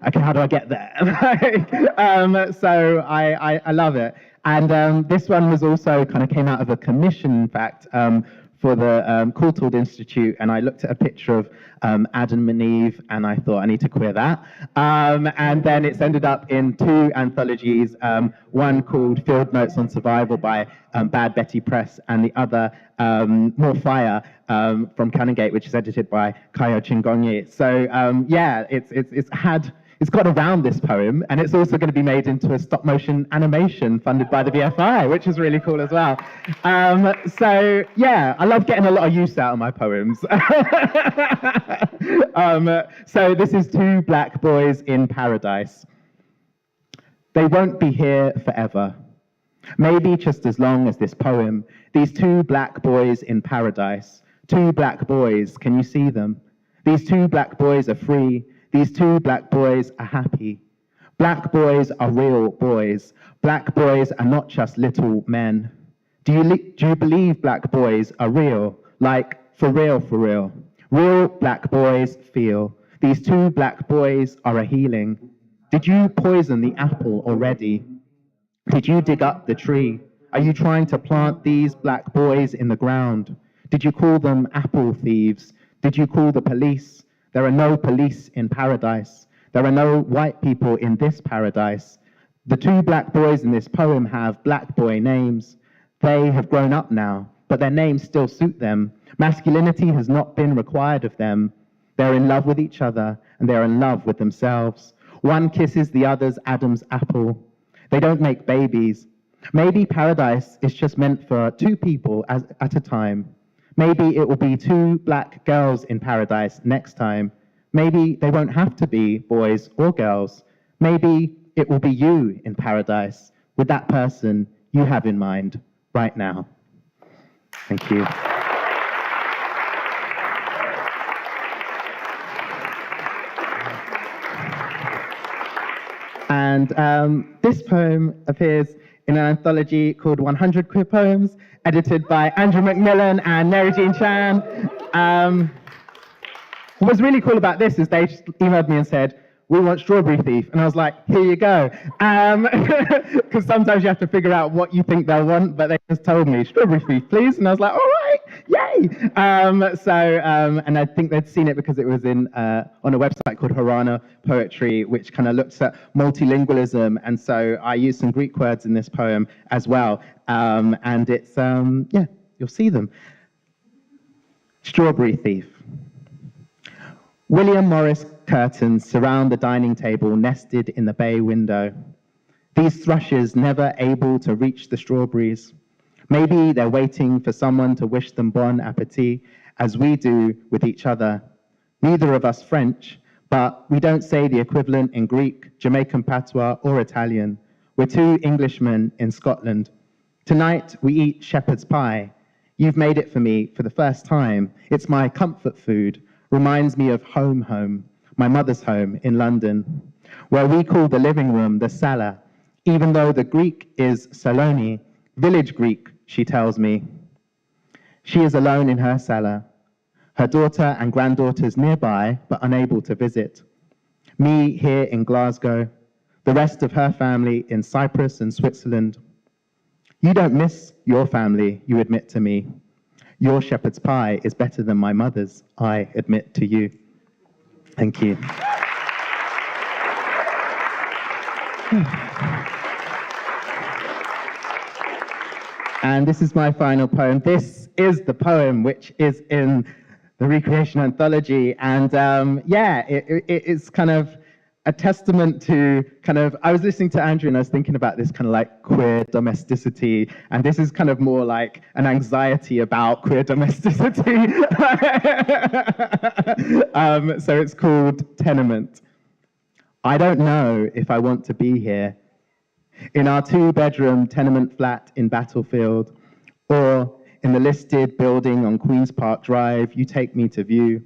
Okay, how do I get there? So I love it. And this one was also kind of came out of a commission, in fact, for the Courtauld Institute, and I looked at a picture of Adam and Eve, and I thought I need to queer that. And then it's ended up in two anthologies, one called Field Notes on Survival by Bad Betty Press, and the other More Fire from Canongate, which is edited by Kayo Chingonyi. So yeah, it's got around this poem, and it's also going to be made into a stop-motion animation funded by the BFI, which is really cool as well. So yeah, I love getting a lot of use out of my poems. So this is Two Black Boys in Paradise. They won't be here forever. Maybe just as long as this poem. These two black boys in paradise. Two black boys, can you see them? These two black boys are free. These two black boys are happy. Black boys are real boys. Black boys are not just little men. Do you believe black boys are real? Like, for real, for real. Real black boys feel. These two black boys are a healing. Did you poison the apple already? Did you dig up the tree? Are you trying to plant these black boys in the ground? Did you call them apple thieves? Did you call the police? There are no police in paradise. There are no white people in this paradise. The two black boys in this poem have black boy names. They have grown up now, but their names still suit them. Masculinity has not been required of them. They're in love with each other, and they're in love with themselves. One kisses the other's Adam's apple. They don't make babies. Maybe paradise is just meant for two people at a time. Maybe it will be two black girls in paradise next time. Maybe they won't have to be boys or girls. Maybe it will be you in paradise with that person you have in mind right now. Thank you. And this poem appears in an anthology called 100 Queer Poems, edited by Andrew Mcmillan and Mary Jean Chan. What's really cool about this is they just emailed me and said, we want Strawberry Thief. And I was like, here you go. Because sometimes you have to figure out what you think they'll want, but they just told me, Strawberry Thief, please. And I was like, all right, yay. And I think they'd seen it because it was on a website called Harana Poetry, which kind of looks at multilingualism. And so I used some Greek words in this poem as well. And it's, yeah, you'll see them. Strawberry Thief. William Morris curtains surround the dining table nested in the bay window. These thrushes never able to reach the strawberries. Maybe they're waiting for someone to wish them bon appetit, as we do with each other. Neither of us French, but we don't say the equivalent in Greek, Jamaican patois, or Italian. We're two Englishmen in Scotland. Tonight we eat shepherd's pie. You've made it for me for the first time. It's my comfort food. Reminds me of home, my mother's home in London, where we call the living room the sala, even though the Greek is Saloni, village Greek, she tells me. She is alone in her sala, her daughter and granddaughters nearby, but unable to visit. Me here in Glasgow, the rest of her family in Cyprus and Switzerland. You don't miss your family, you admit to me. Your shepherd's pie is better than my mother's, I admit to you. Thank you. And this is my final poem. This is the poem which is in the Recreation Anthology. And yeah, it's kind of a testament to I was listening to Andrew and I was thinking about this kind of like queer domesticity, and this is kind of more like an anxiety about queer domesticity. So it's called Tenement. I don't know if I want to be here, in our 2-bedroom tenement flat in Battlefield, or in the listed building on Queen's Park Drive you take me to view.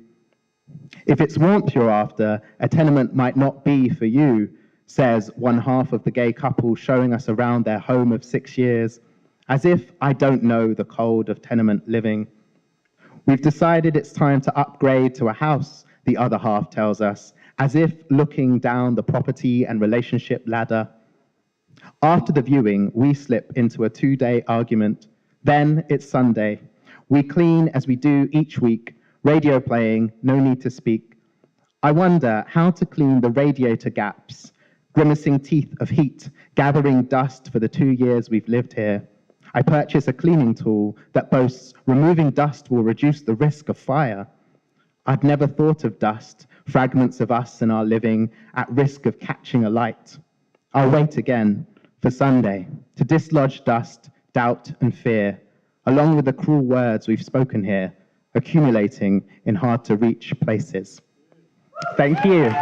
If it's warmth you're after, a tenement might not be for you, says one half of the gay couple showing us around their home of 6 years, as if I don't know the cold of tenement living. We've decided it's time to upgrade to a house, the other half tells us, as if looking down the property and relationship ladder. After the viewing, we slip into a 2-day argument. Then it's Sunday. We clean as we do each week, radio playing, no need to speak. I wonder how to clean the radiator gaps, grimacing teeth of heat, gathering dust for the 2 years we've lived here. I purchase a cleaning tool that boasts removing dust will reduce the risk of fire. I'd never thought of dust, fragments of us and our living, at risk of catching a light. I'll wait again for Sunday to dislodge dust, doubt and fear, along with the cruel words we've spoken here, accumulating in hard-to-reach places. Thank you.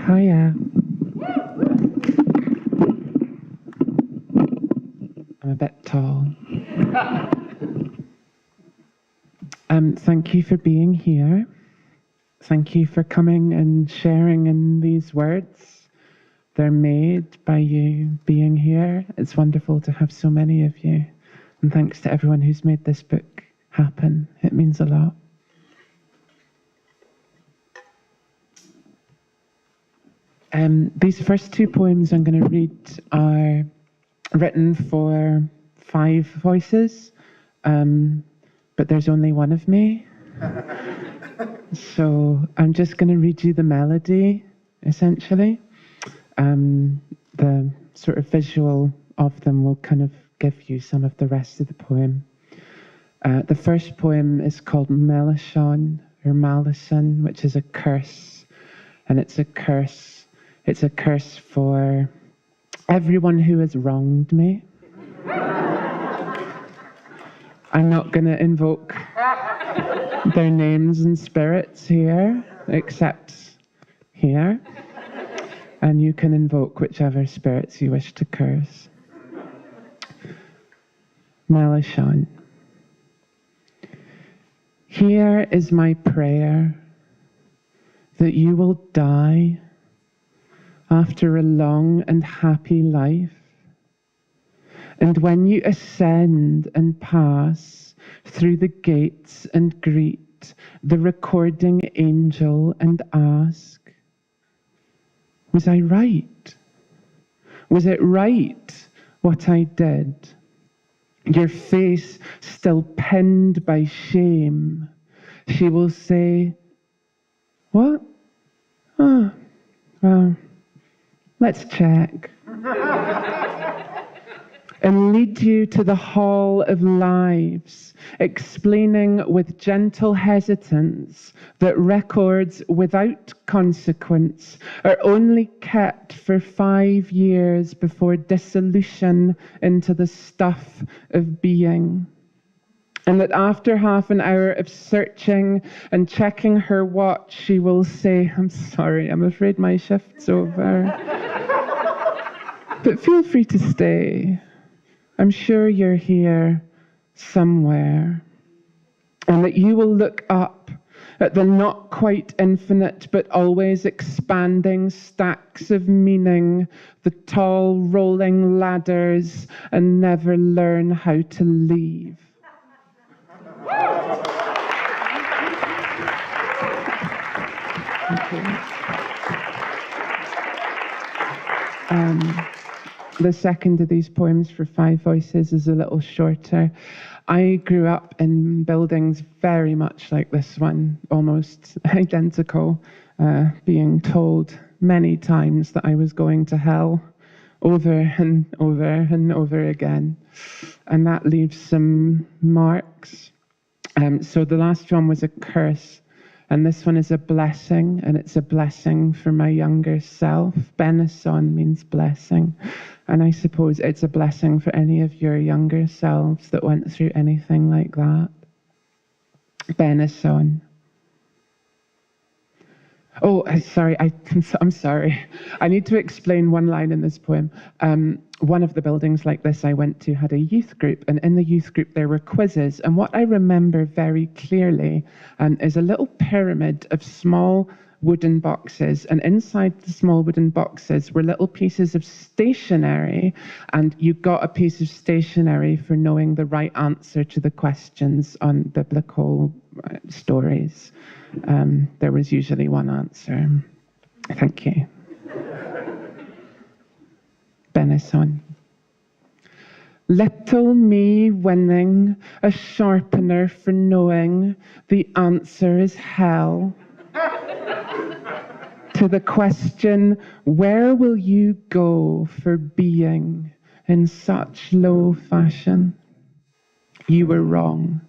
Hiya. I'm a bit tall. Thank you for being here. Thank you for coming and sharing in these words. They're made by you being here. It's wonderful to have so many of you. And thanks to everyone who's made this book happen. It means a lot. These first two poems I'm going to read are written for 5 voices, but there's only one of me. So I'm just going to read you the melody, essentially. The sort of visual of them will kind of give you some of the rest of the poem. The first poem is called Melishon, or Malison, which is a curse. And it's a curse. It's a curse for everyone who has wronged me. I'm not going to invoke their names and spirits here, except here. And you can invoke whichever spirits you wish to curse. Melishon. Here is my prayer that you will die after a long and happy life. And when you ascend and pass through the gates and greet the recording angel and ask, was I right? Was it right what I did? Your face still pinned by shame. She will say, what? Oh, well, let's check. And lead you to the hall of lives, explaining with gentle hesitance that records without consequence are only kept for 5 years before dissolution into the stuff of being. And that after half an hour of searching and checking her watch, she will say, I'm sorry, I'm afraid my shift's over. But feel free to stay. I'm sure you're here somewhere. And that you will look up at the not quite infinite but always expanding stacks of meaning, the tall rolling ladders, and never learn how to leave. The second of these poems for 5 voices is a little shorter. I grew up in buildings very much like this one, almost identical, being told many times that I was going to hell over and over and over again. And that leaves some marks. So the last one was a curse. And this one is a blessing, and it's a blessing for my younger self. Benison means blessing. And I suppose it's a blessing for any of your younger selves that went through anything like that. Benison. Oh, sorry, I'm sorry. I need to explain one line in this poem. One of the buildings like this I went to had a youth group, and in the youth group there were quizzes. And what I remember very clearly is a little pyramid of small wooden boxes, and inside the small wooden boxes were little pieces of stationery, and you got a piece of stationery for knowing the right answer to the questions on biblical stories. There was usually one answer. Thank you. Benison. Little me winning a sharpener for knowing the answer is hell. To the question, where will you go for being in such low fashion? You were wrong.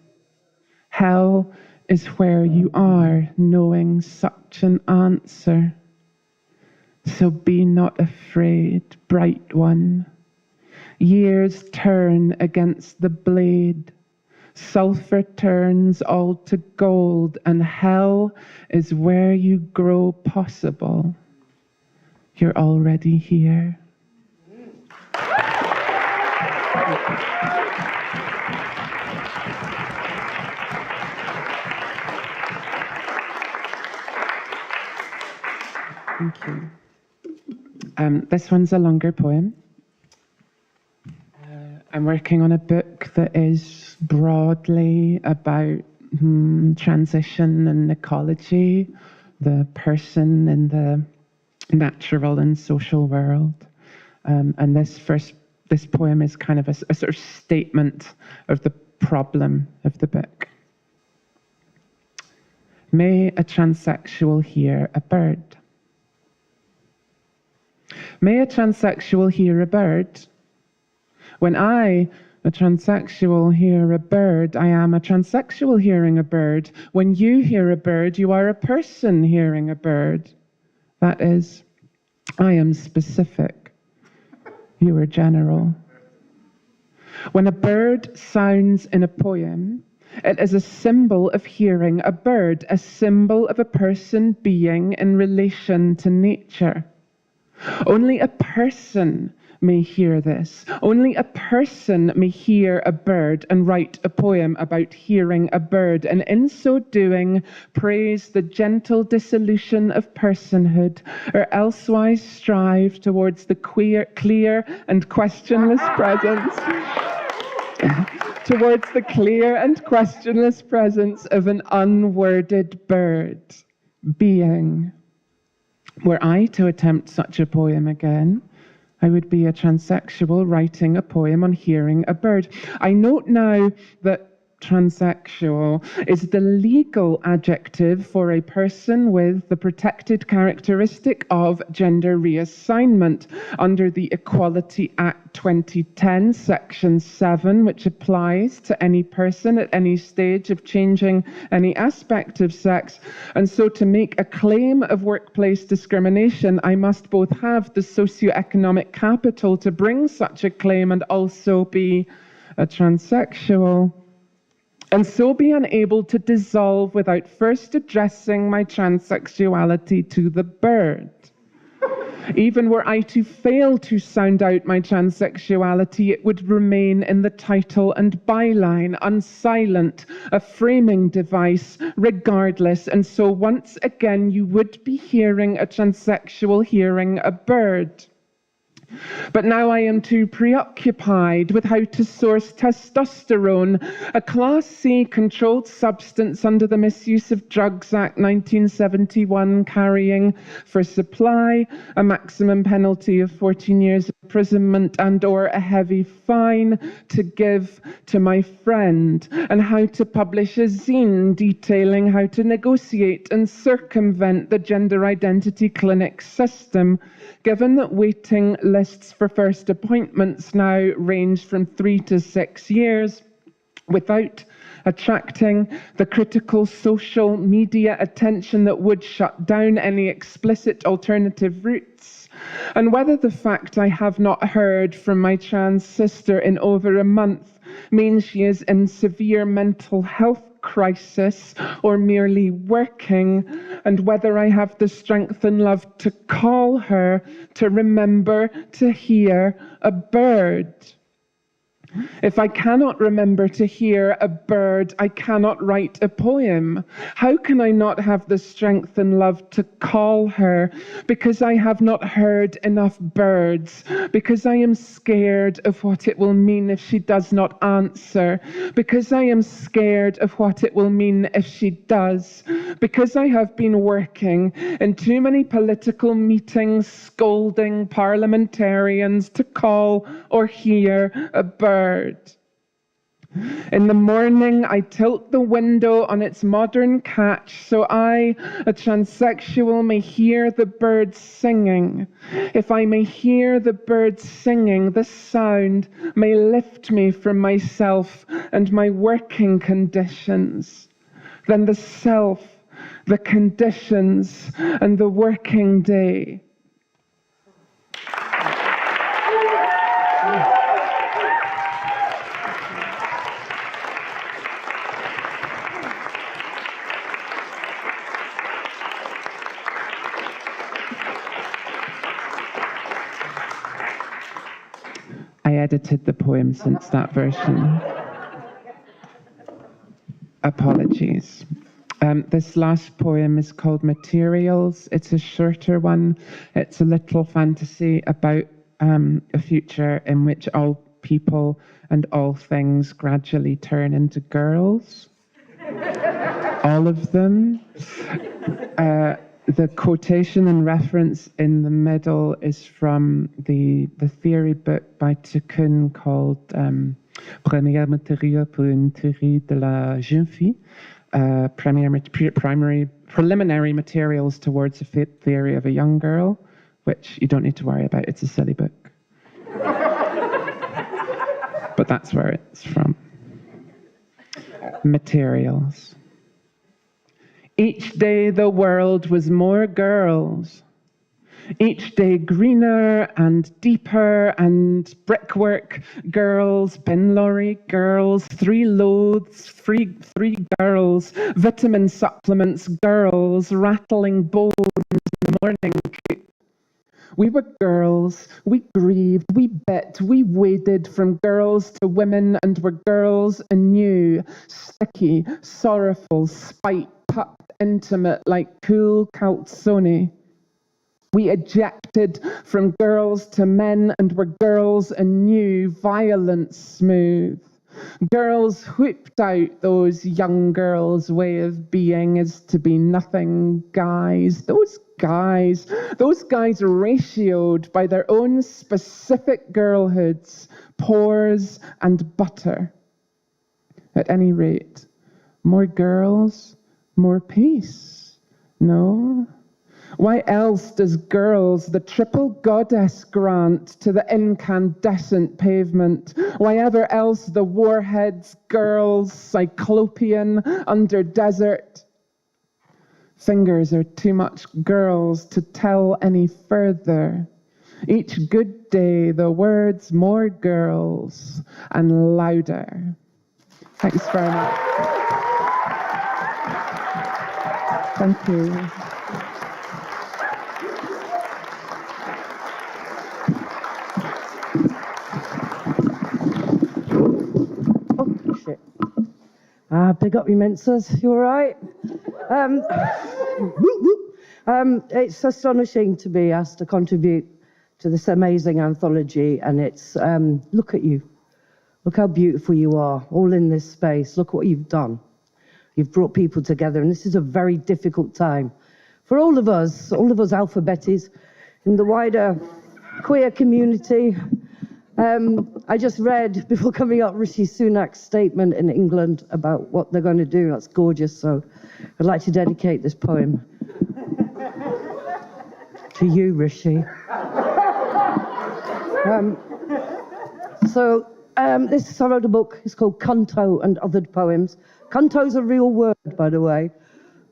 Hell is where you are knowing such an answer. So be not afraid, bright one. Years turn against the blade. Sulfur turns all to gold, and hell is where you grow possible. You're already here. Thank you. This one's a longer poem. I'm working on a book that is broadly about transition and ecology, the person in the natural and social world. And this poem is kind of a sort of statement of the problem of the book. May a transsexual hear a bird. May a transsexual hear a bird. When I, a transsexual, hear a bird, I am a transsexual hearing a bird. When you hear a bird, you are a person hearing a bird. That is, I am specific. You are general. When a bird sounds in a poem, it is a symbol of hearing a bird, a symbol of a person being in relation to nature. Only a person may hear this. Only a person may hear a bird and write a poem about hearing a bird, and in so doing, praise the gentle dissolution of personhood, or elsewise strive towards the clear and questionless presence. Towards the clear and questionless presence of an unworded bird, being. Were I to attempt such a poem again, I would be a transsexual writing a poem on hearing a bird. I note now that transsexual is the legal adjective for a person with the protected characteristic of gender reassignment under the Equality Act 2010, Section 7, which applies to any person at any stage of changing any aspect of sex. And so to make a claim of workplace discrimination, I must both have the socioeconomic capital to bring such a claim and also be a transsexual. And so be unable to dissolve without first addressing my transsexuality to the bird. Even were I to fail to sound out my transsexuality, it would remain in the title and byline, unsilent, a framing device, regardless. And so once again, you would be hearing a transsexual hearing a bird. But now I am too preoccupied with how to source testosterone, a Class C controlled substance under the Misuse of Drugs Act 1971, carrying for supply a maximum penalty of 14 years imprisonment and or a heavy fine, to give to my friend, and how to publish a zine detailing how to negotiate and circumvent the gender identity clinic system, given that waiting lists for first appointments now range from 3 to 6 years, without attracting the critical social media attention that would shut down any explicit alternative routes, and whether the fact I have not heard from my trans sister in over a month means she is in severe mental health crisis or merely working, and whether I have the strength and love to call her to remember to hear a bird. If I cannot remember to hear a bird, I cannot write a poem. How can I not have the strength and love to call her? Because I have not heard enough birds. Because I am scared of what it will mean if she does not answer. Because I am scared of what it will mean if she does. Because I have been working in too many political meetings, scolding parliamentarians to call or hear a bird. In the morning, I tilt the window on its modern catch so I, a transsexual, may hear the birds singing. If I may hear the birds singing, the sound may lift me from myself and my working conditions. Then the self, the conditions, and the working day. I edited the poem since that version. Apologies. This last poem is called Materials. It's a shorter one. It's a little fantasy about a future in which all people and all things gradually turn into girls. All of them. The quotation and reference in the middle is from the theory book by Tukun called Première matériaux pour une théorie de la jeune fille, preliminary materials towards a theory of a young girl, which you don't need to worry about. It's a silly book. But that's where it's from. Materials. Each day the world was more girls. Each day greener and deeper and brickwork girls, bin lorry girls, 3 loads, three girls, vitamin supplements girls, rattling bones in the morning. We were girls, we grieved, we bit, we waded from girls to women and were girls anew, sticky, sorrowful, spite-pucked, intimate, like cool calzone. We ejected from girls to men and were girls anew, violent, smooth. Girls whooped out those young girls' way of being is to be nothing guys. Those guys ratioed by their own specific girlhoods, pores and butter. At any rate, more girls, more peace. No? Why else does girls the triple goddess grant to the incandescent pavement? Why ever else the warheads, girls, cyclopean under desert? Fingers are too much girls to tell any further. Each good day the words more girls and louder. Thanks very much. Thank you. Big up, you Mincers. You all right? It's astonishing to be asked to contribute to this amazing anthology, and it's, look at you. Look how beautiful you are, all in this space. Look what you've done. You've brought people together, and this is a very difficult time for all of us alphabetes in the wider queer community. I just read, before coming up, Rishi Sunak's statement in England about what they're going to do. That's gorgeous, so I'd like to dedicate this poem to you, Rishi. I wrote a book, it's called Canto and Other Poems. Canto's a real word, by the way.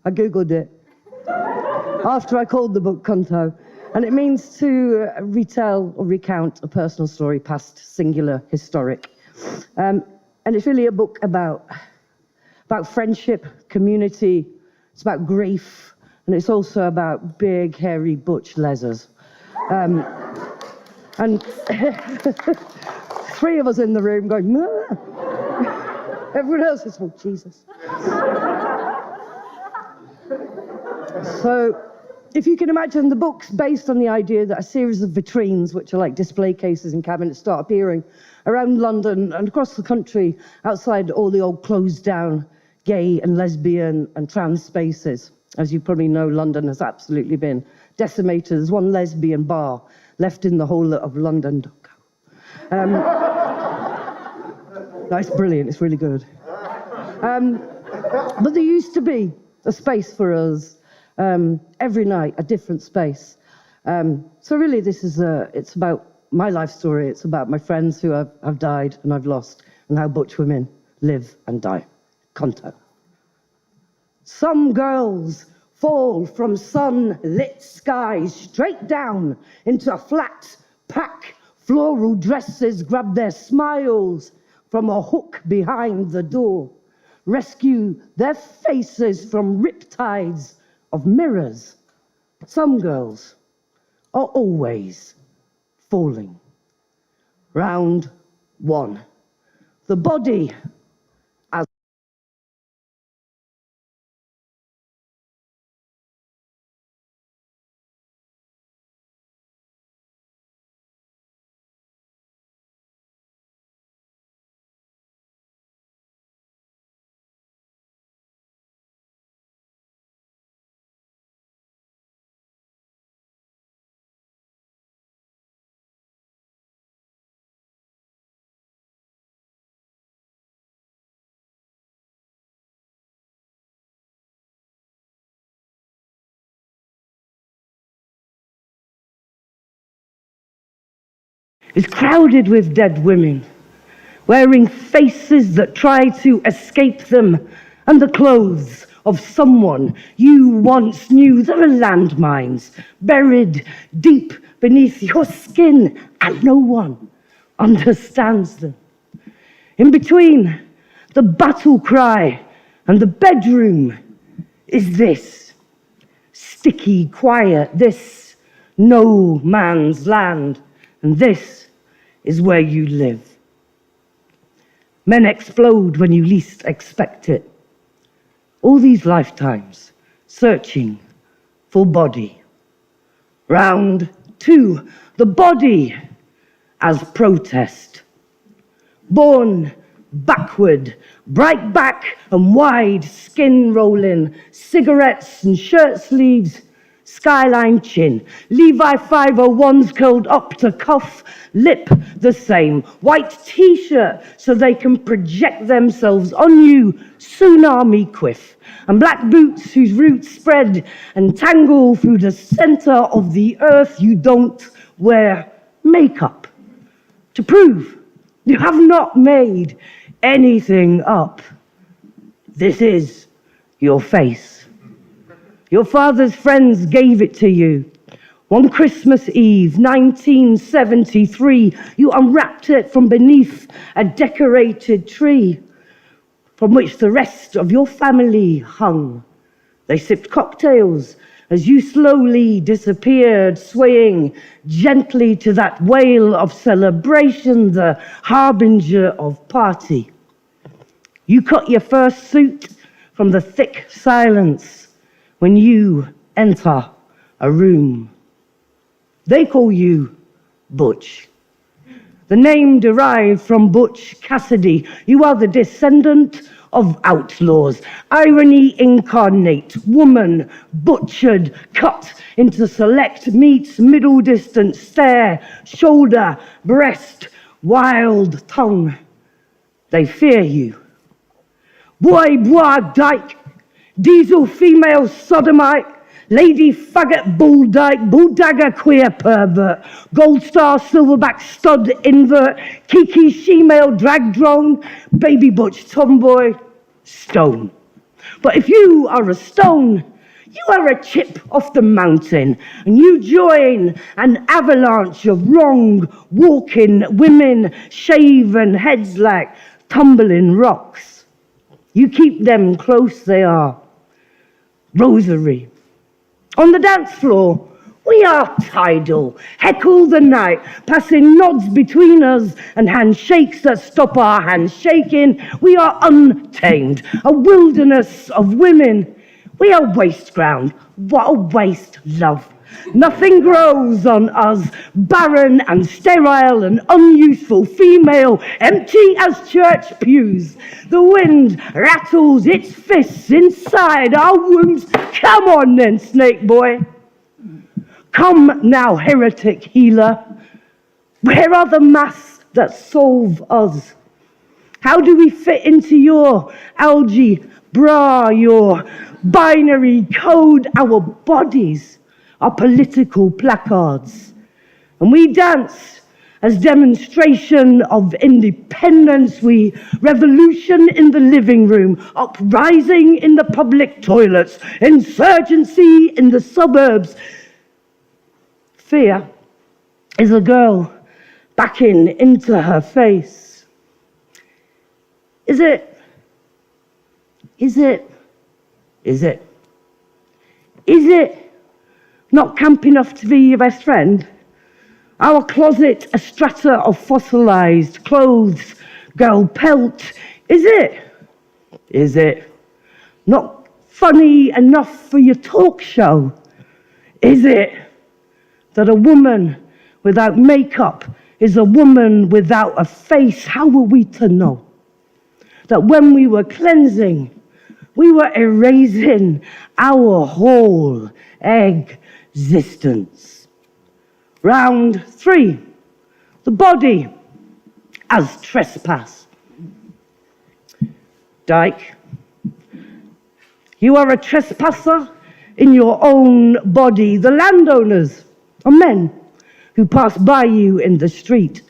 I Googled it after I called the book Canto. And it means to retell or recount a personal story, past, singular, historic. And it's really a book about friendship, community, it's about grief, and it's also about big, hairy, butch lezers. And 3 of us in the room going, "Mah." Everyone else is, "Oh, Jesus." So, if you can imagine, the book's based on the idea that a series of vitrines, which are like display cases and cabinets, start appearing around London and across the country, outside all the old closed down gay and lesbian and trans spaces. As you probably know, London has absolutely been decimated. There's one lesbian bar left in the whole of London. That's brilliant, it's really good. But there used to be a space for us every night, a different space. So really this is, it's about my life story. It's about my friends who have died and I've lost, and how butch women live and die. Canto. Some girls fall from sun-lit skies straight down into flat, pack, floral dresses, grab their smiles from a hook behind the door, rescue their faces from riptides of mirrors. Some girls are always falling. Round 1. The body is crowded with dead women, wearing faces that try to escape them, and the clothes of someone you once knew. There are landmines buried deep beneath your skin, and no one understands them. In between the battle cry and the bedroom is this sticky quiet, this no man's land, and this is where you live. Men explode when you least expect it. All these lifetimes searching for body. Round 2, the body as protest. Born backward, bright back and wide, skin rolling, cigarettes and shirt sleeves, skyline chin, Levi 501s curled up to cuff, lip the same, white t-shirt so they can project themselves on you, tsunami quiff, and black boots whose roots spread and tangle through the center of the earth. You don't wear makeup to prove you have not made anything up. This is your face. Your father's friends gave it to you. One Christmas Eve, 1973, you unwrapped it from beneath a decorated tree from which the rest of your family hung. They sipped cocktails as you slowly disappeared, swaying gently to that wail of celebration, the harbinger of party. You cut your first suit from the thick silence when you enter a room. They call you Butch. The name derived from Butch Cassidy. You are the descendant of outlaws, irony incarnate, woman, butchered, cut into select meats, middle distance stare, shoulder, breast, wild tongue. They fear you. Boy, dyke, diesel female sodomite, lady faggot bulldagger queer pervert, gold star silverback stud invert, kiki she-male drag drone, baby butch tomboy, stone. But if you are a stone, you are a chip off the mountain, and you join an avalanche of wrong walking women, shaven heads like tumbling rocks. You keep them close, they are rosary. On the dance floor, we are tidal, heckle the night, passing nods between us and handshakes that stop our handshaking. We are untamed, a wilderness of women. We are waste ground. What a waste, love. Nothing grows on us, barren and sterile and unuseful, female, empty as church pews. The wind rattles its fists inside our wombs. Come on then, snake boy. Come now, heretic healer. Where are the masks that solve us? How do we fit into your algebra, your binary code, our bodies? Our political placards. And we dance as demonstration of independence. We revolution in the living room, uprising in the public toilets, insurgency in the suburbs. Fear is a girl backing into her face. Is it not camp enough to be your best friend? Our closet, a strata of fossilized clothes, girl pelt. Is it not funny enough for your talk show? Is it that a woman without makeup is a woman without a face? How were we to know that when we were cleansing, we were erasing our whole existence? Round 3, the body as trespass. Dyke, you are a trespasser in your own body. The landowners are men who pass by you in the street,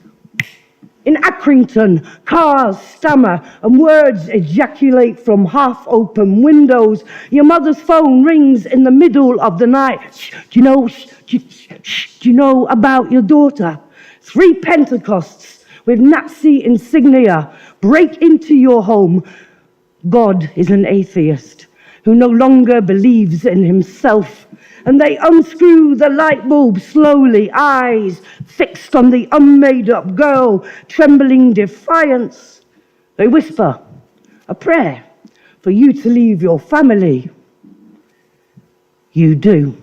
In Accrington, cars stammer and words ejaculate from half-open windows. Your mother's phone rings in the middle of the night. Do you know about your daughter? 3 Pentecosts with Nazi insignia break into your home. God is an atheist who no longer believes in himself. And they unscrew the light bulb slowly, eyes fixed on the unmade-up girl, trembling defiance. They whisper a prayer for you to leave your family. You do.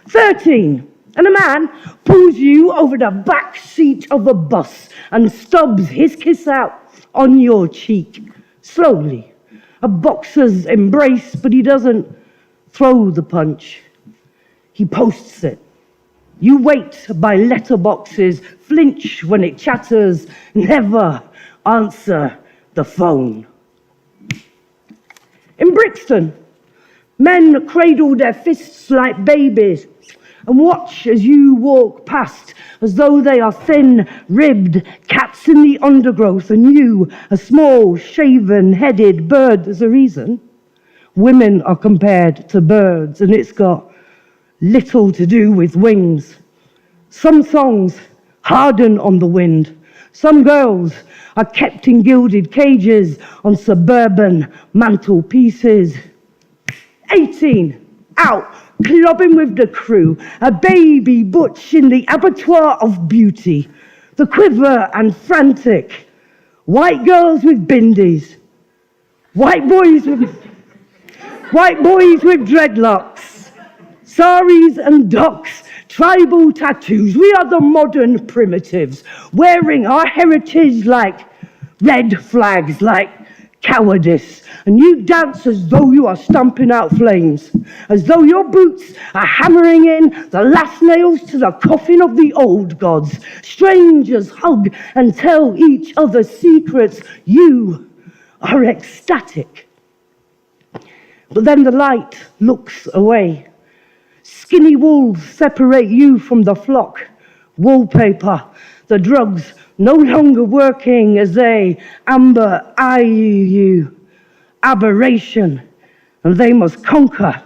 13, and a man pulls you over the back seat of a bus and stubs his kiss out on your cheek, slowly. A boxer's embrace, but he doesn't throw the punch. He posts it. You wait by letterboxes, flinch when it chatters, never answer the phone. In Brixton, men cradle their fists like babies and watch as you walk past as though they are thin-ribbed cats in the undergrowth and you, a small, shaven-headed bird. There's a reason. Women are compared to birds, and it's got little to do with wings. Some songs harden on the wind. Some girls are kept in gilded cages on suburban mantelpieces. 18, out, clubbing with the crew, a baby butch in the abattoir of beauty, the quiver and frantic, white girls with bindies, white boys with dreadlocks, saris and docks, tribal tattoos. We are the modern primitives, wearing our heritage like red flags, like cowardice. And you dance as though you are stamping out flames, as though your boots are hammering in the last nails to the coffin of the old gods. Strangers hug and tell each other secrets. You are ecstatic. But then the light looks away. Skinny wolves separate you from the flock. Wallpaper, the drugs no longer working as they amber eye you. Aberration, and they must conquer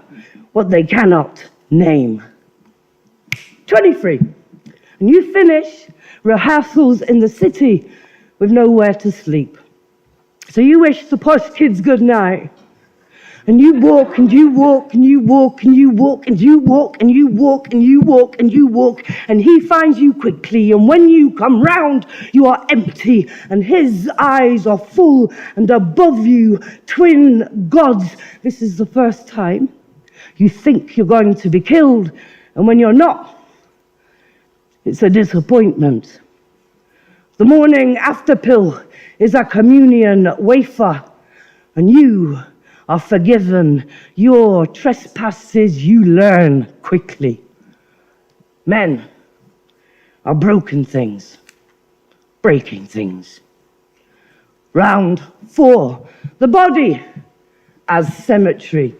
what they cannot name. 23, and you finish rehearsals in the city with nowhere to sleep. So you wish the posh kids good night. And you walk, and you walk, and you walk, and you walk, and you walk, and you walk, and you walk, and you walk, and he finds you quickly, and when you come round, you are empty, and his eyes are full, and above you, twin gods. This is the first time you think you're going to be killed, and when you're not, it's a disappointment. The morning after pill is a communion wafer, and you are forgiven. Your trespasses you learn quickly. Men are broken things, breaking things. Round 4, the body as cemetery.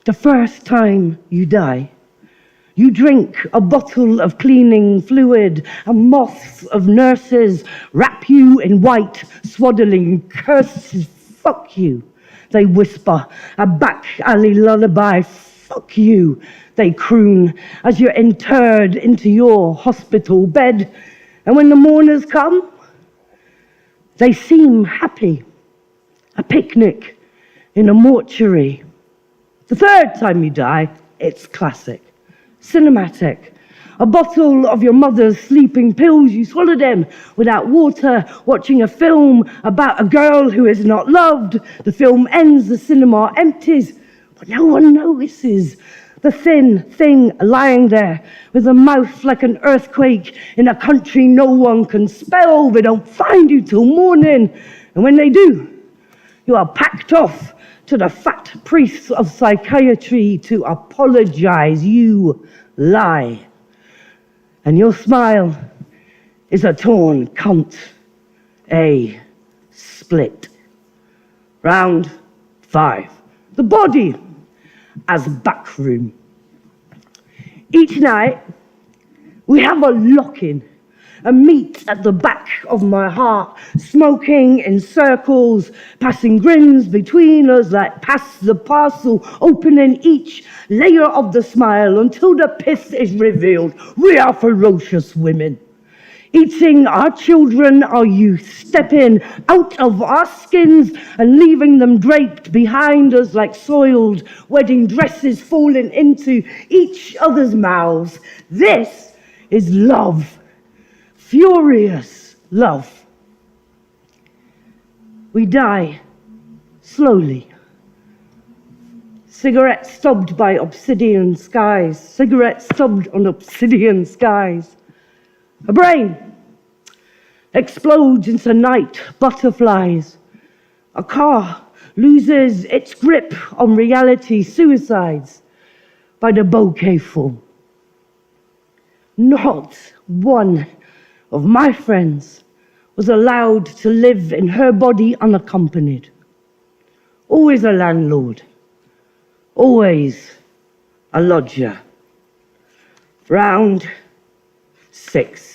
The first time you die, you drink a bottle of cleaning fluid, and moths of nurses wrap you in white swaddling curses. Fuck you, they whisper, a back alley lullaby. Fuck you, they croon as you're interred into your hospital bed. And when the mourners come, they seem happy. A picnic in a mortuary. The third time you die, it's classic, cinematic. A bottle of your mother's sleeping pills, you swallow them without water, watching a film about a girl who is not loved. The film ends, the cinema empties, but no one notices. The thin thing lying there with a mouth like an earthquake in a country no one can spell. They don't find you till morning, and when they do, you are packed off to the fat priests of psychiatry to apologize. You lie. And your smile is a torn cunt, a split. Round 5, the body as backroom. Each night, we have a lock-in, and meet at the back of my heart, smoking in circles, passing grins between us like pass the parcel, opening each layer of the smile until the pith is revealed. We are ferocious women. Eating our children, our youth, stepping out of our skins and leaving them draped behind us like soiled wedding dresses falling into each other's mouths. This is love, furious love. We die slowly. Cigarette stubbed by obsidian skies, cigarette stubbed on obsidian skies. A brain explodes into night butterflies. A car loses its grip on reality, suicides by the bouquet full. Not one of my friends was allowed to live in her body unaccompanied. Always a landlord, always a lodger. Round 6.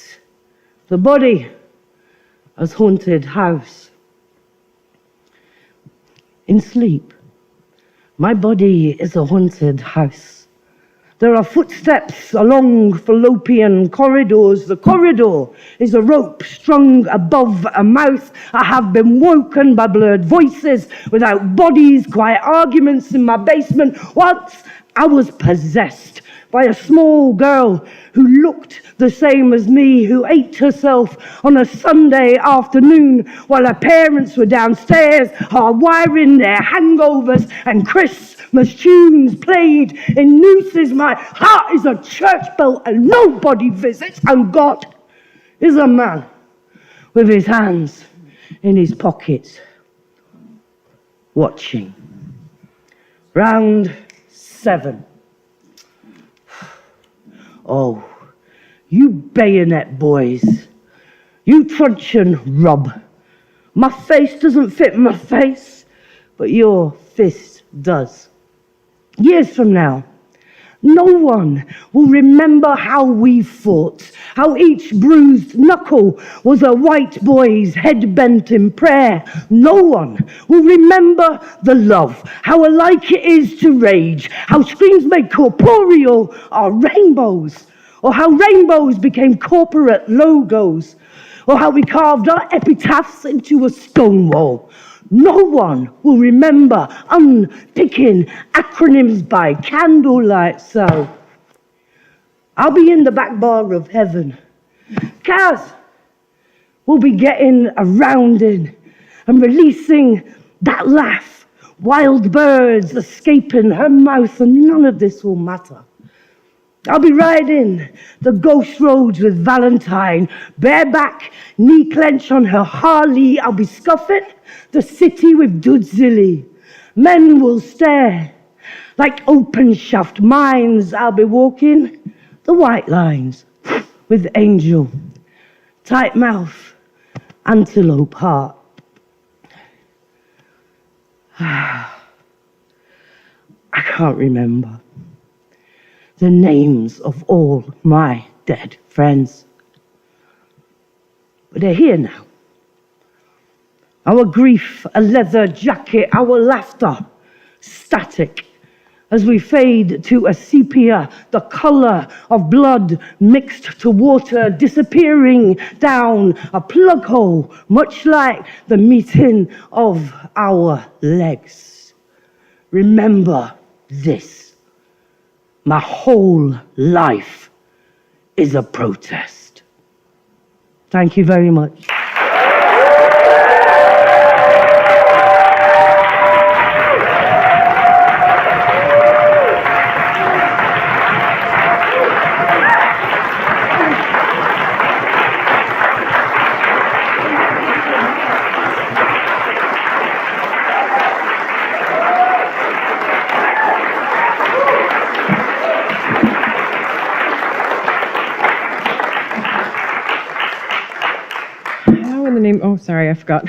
The body as haunted house. In sleep, my body is a haunted house. There are footsteps along fallopian corridors. The corridor is a rope strung above a mouth. I have been woken by blurred voices without bodies, quiet arguments in my basement. Once I was possessed by a small girl who looked the same as me, who ate herself on a Sunday afternoon while her parents were downstairs, hardwiring their hangovers, and Christmas tunes played in nooses. My heart is a church bell and nobody visits, and God is a man with his hands in his pockets, watching. Round 7. Oh, you bayonet boys, you truncheon rub. My face doesn't fit my face, but your fist does. Years from now, no one will remember how we fought, how each bruised knuckle was a white boy's head bent in prayer. No one will remember the love, how alike it is to rage, how screams made corporeal are rainbows, or how rainbows became corporate logos, or how we carved our epitaphs into a stone wall. No one will remember unpicking acronyms by candlelight, so I'll be in the back bar of heaven. Kaz will be getting a rounding and releasing that laugh, wild birds escaping her mouth, and none of this will matter. I'll be riding the ghost roads with Valentine, bareback, knee clench on her Harley. I'll be scuffing the city with Dudzilly. Men will stare like open shaft mines. I'll be walking the white lines with Angel, tight mouth, antelope heart. I can't remember the names of all my dead friends, but they're here now. Our grief, a leather jacket, our laughter, static, as we fade to a sepia, the color of blood mixed to water, disappearing down a plug hole, much like the meeting of our legs. Remember this. My whole life is a protest. Thank you very much. Oh, sorry, I forgot.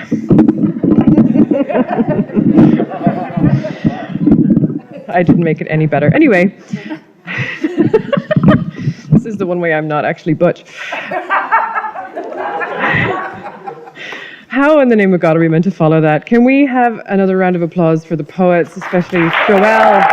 I didn't make it any better. Anyway, this is the one way I'm not actually Butch. how in the name of God are we meant to follow that? Can we have another round of applause for the poets, especially Joelle?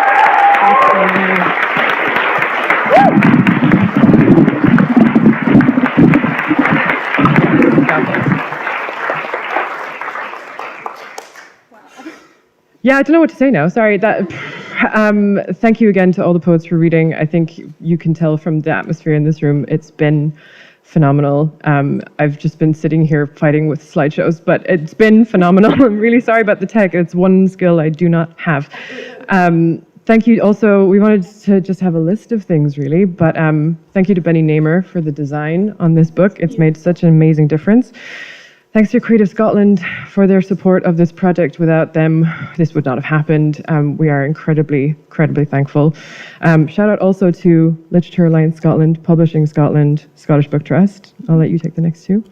Yeah, I don't know what to say now. Sorry. Thank you again to all the poets for reading. I think you can tell from the atmosphere in this room, it's been phenomenal. I've just been sitting here fighting with slideshows, but it's been phenomenal. I'm really sorry about the tech. It's one skill I do not have. Thank you also, we wanted to just have a list of things really, but thank you to Benny Namer for the design on this book. It's made such an amazing difference. Thanks to Creative Scotland for their support of this project. Without them, this would not have happened. We are incredibly thankful. Shout out also to Literature Alliance Scotland, Publishing Scotland, Scottish Book Trust. I'll let you take the next two.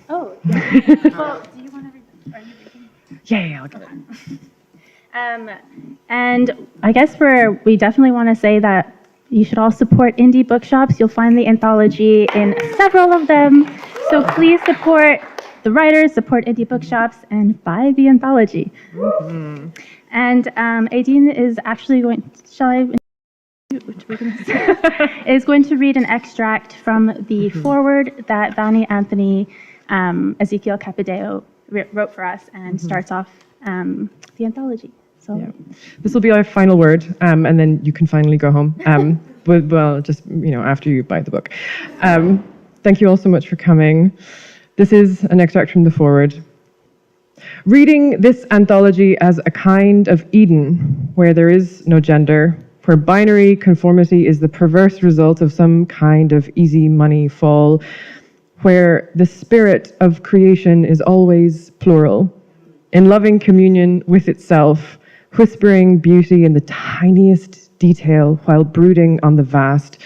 Oh, yeah. Well, do you want to read them? Are you reading? Yeah, I'll get it. And I guess we definitely want to say that you should all support indie bookshops. You'll find the anthology in several of them. So please support the writers, support indie bookshops, and buy the anthology. Mm-hmm. And Aideen is actually going, is going to read an extract from the foreword that Vani Anthony Ezekiel Capideo wrote for us and starts off the anthology. So yeah. This will be our final word, and then you can finally go home. Well, just after you buy the book. Thank you all so much for coming. This is an extract from the foreword. Reading this anthology as a kind of Eden, where there is no gender, where binary conformity is the perverse result of some kind of easy money fall, where the spirit of creation is always plural, in loving communion with itself, whispering beauty in the tiniest detail while brooding on the vast.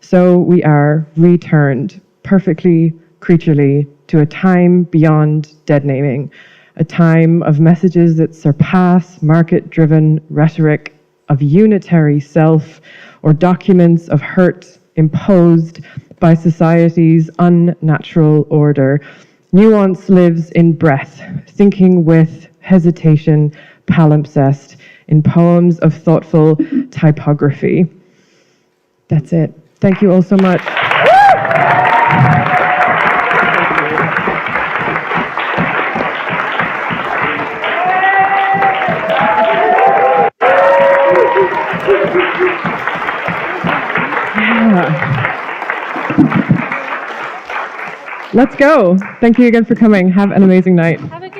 So we are returned, perfectly creaturely, to a time beyond dead naming, a time of messages that surpass market-driven rhetoric of unitary self or documents of hurt imposed by society's unnatural order. Nuance lives in breath, thinking with hesitation, palimpsest, in poems of thoughtful typography. That's it. Thank you all so much. Let's go. Thank you again for coming. Have an amazing night. Have a good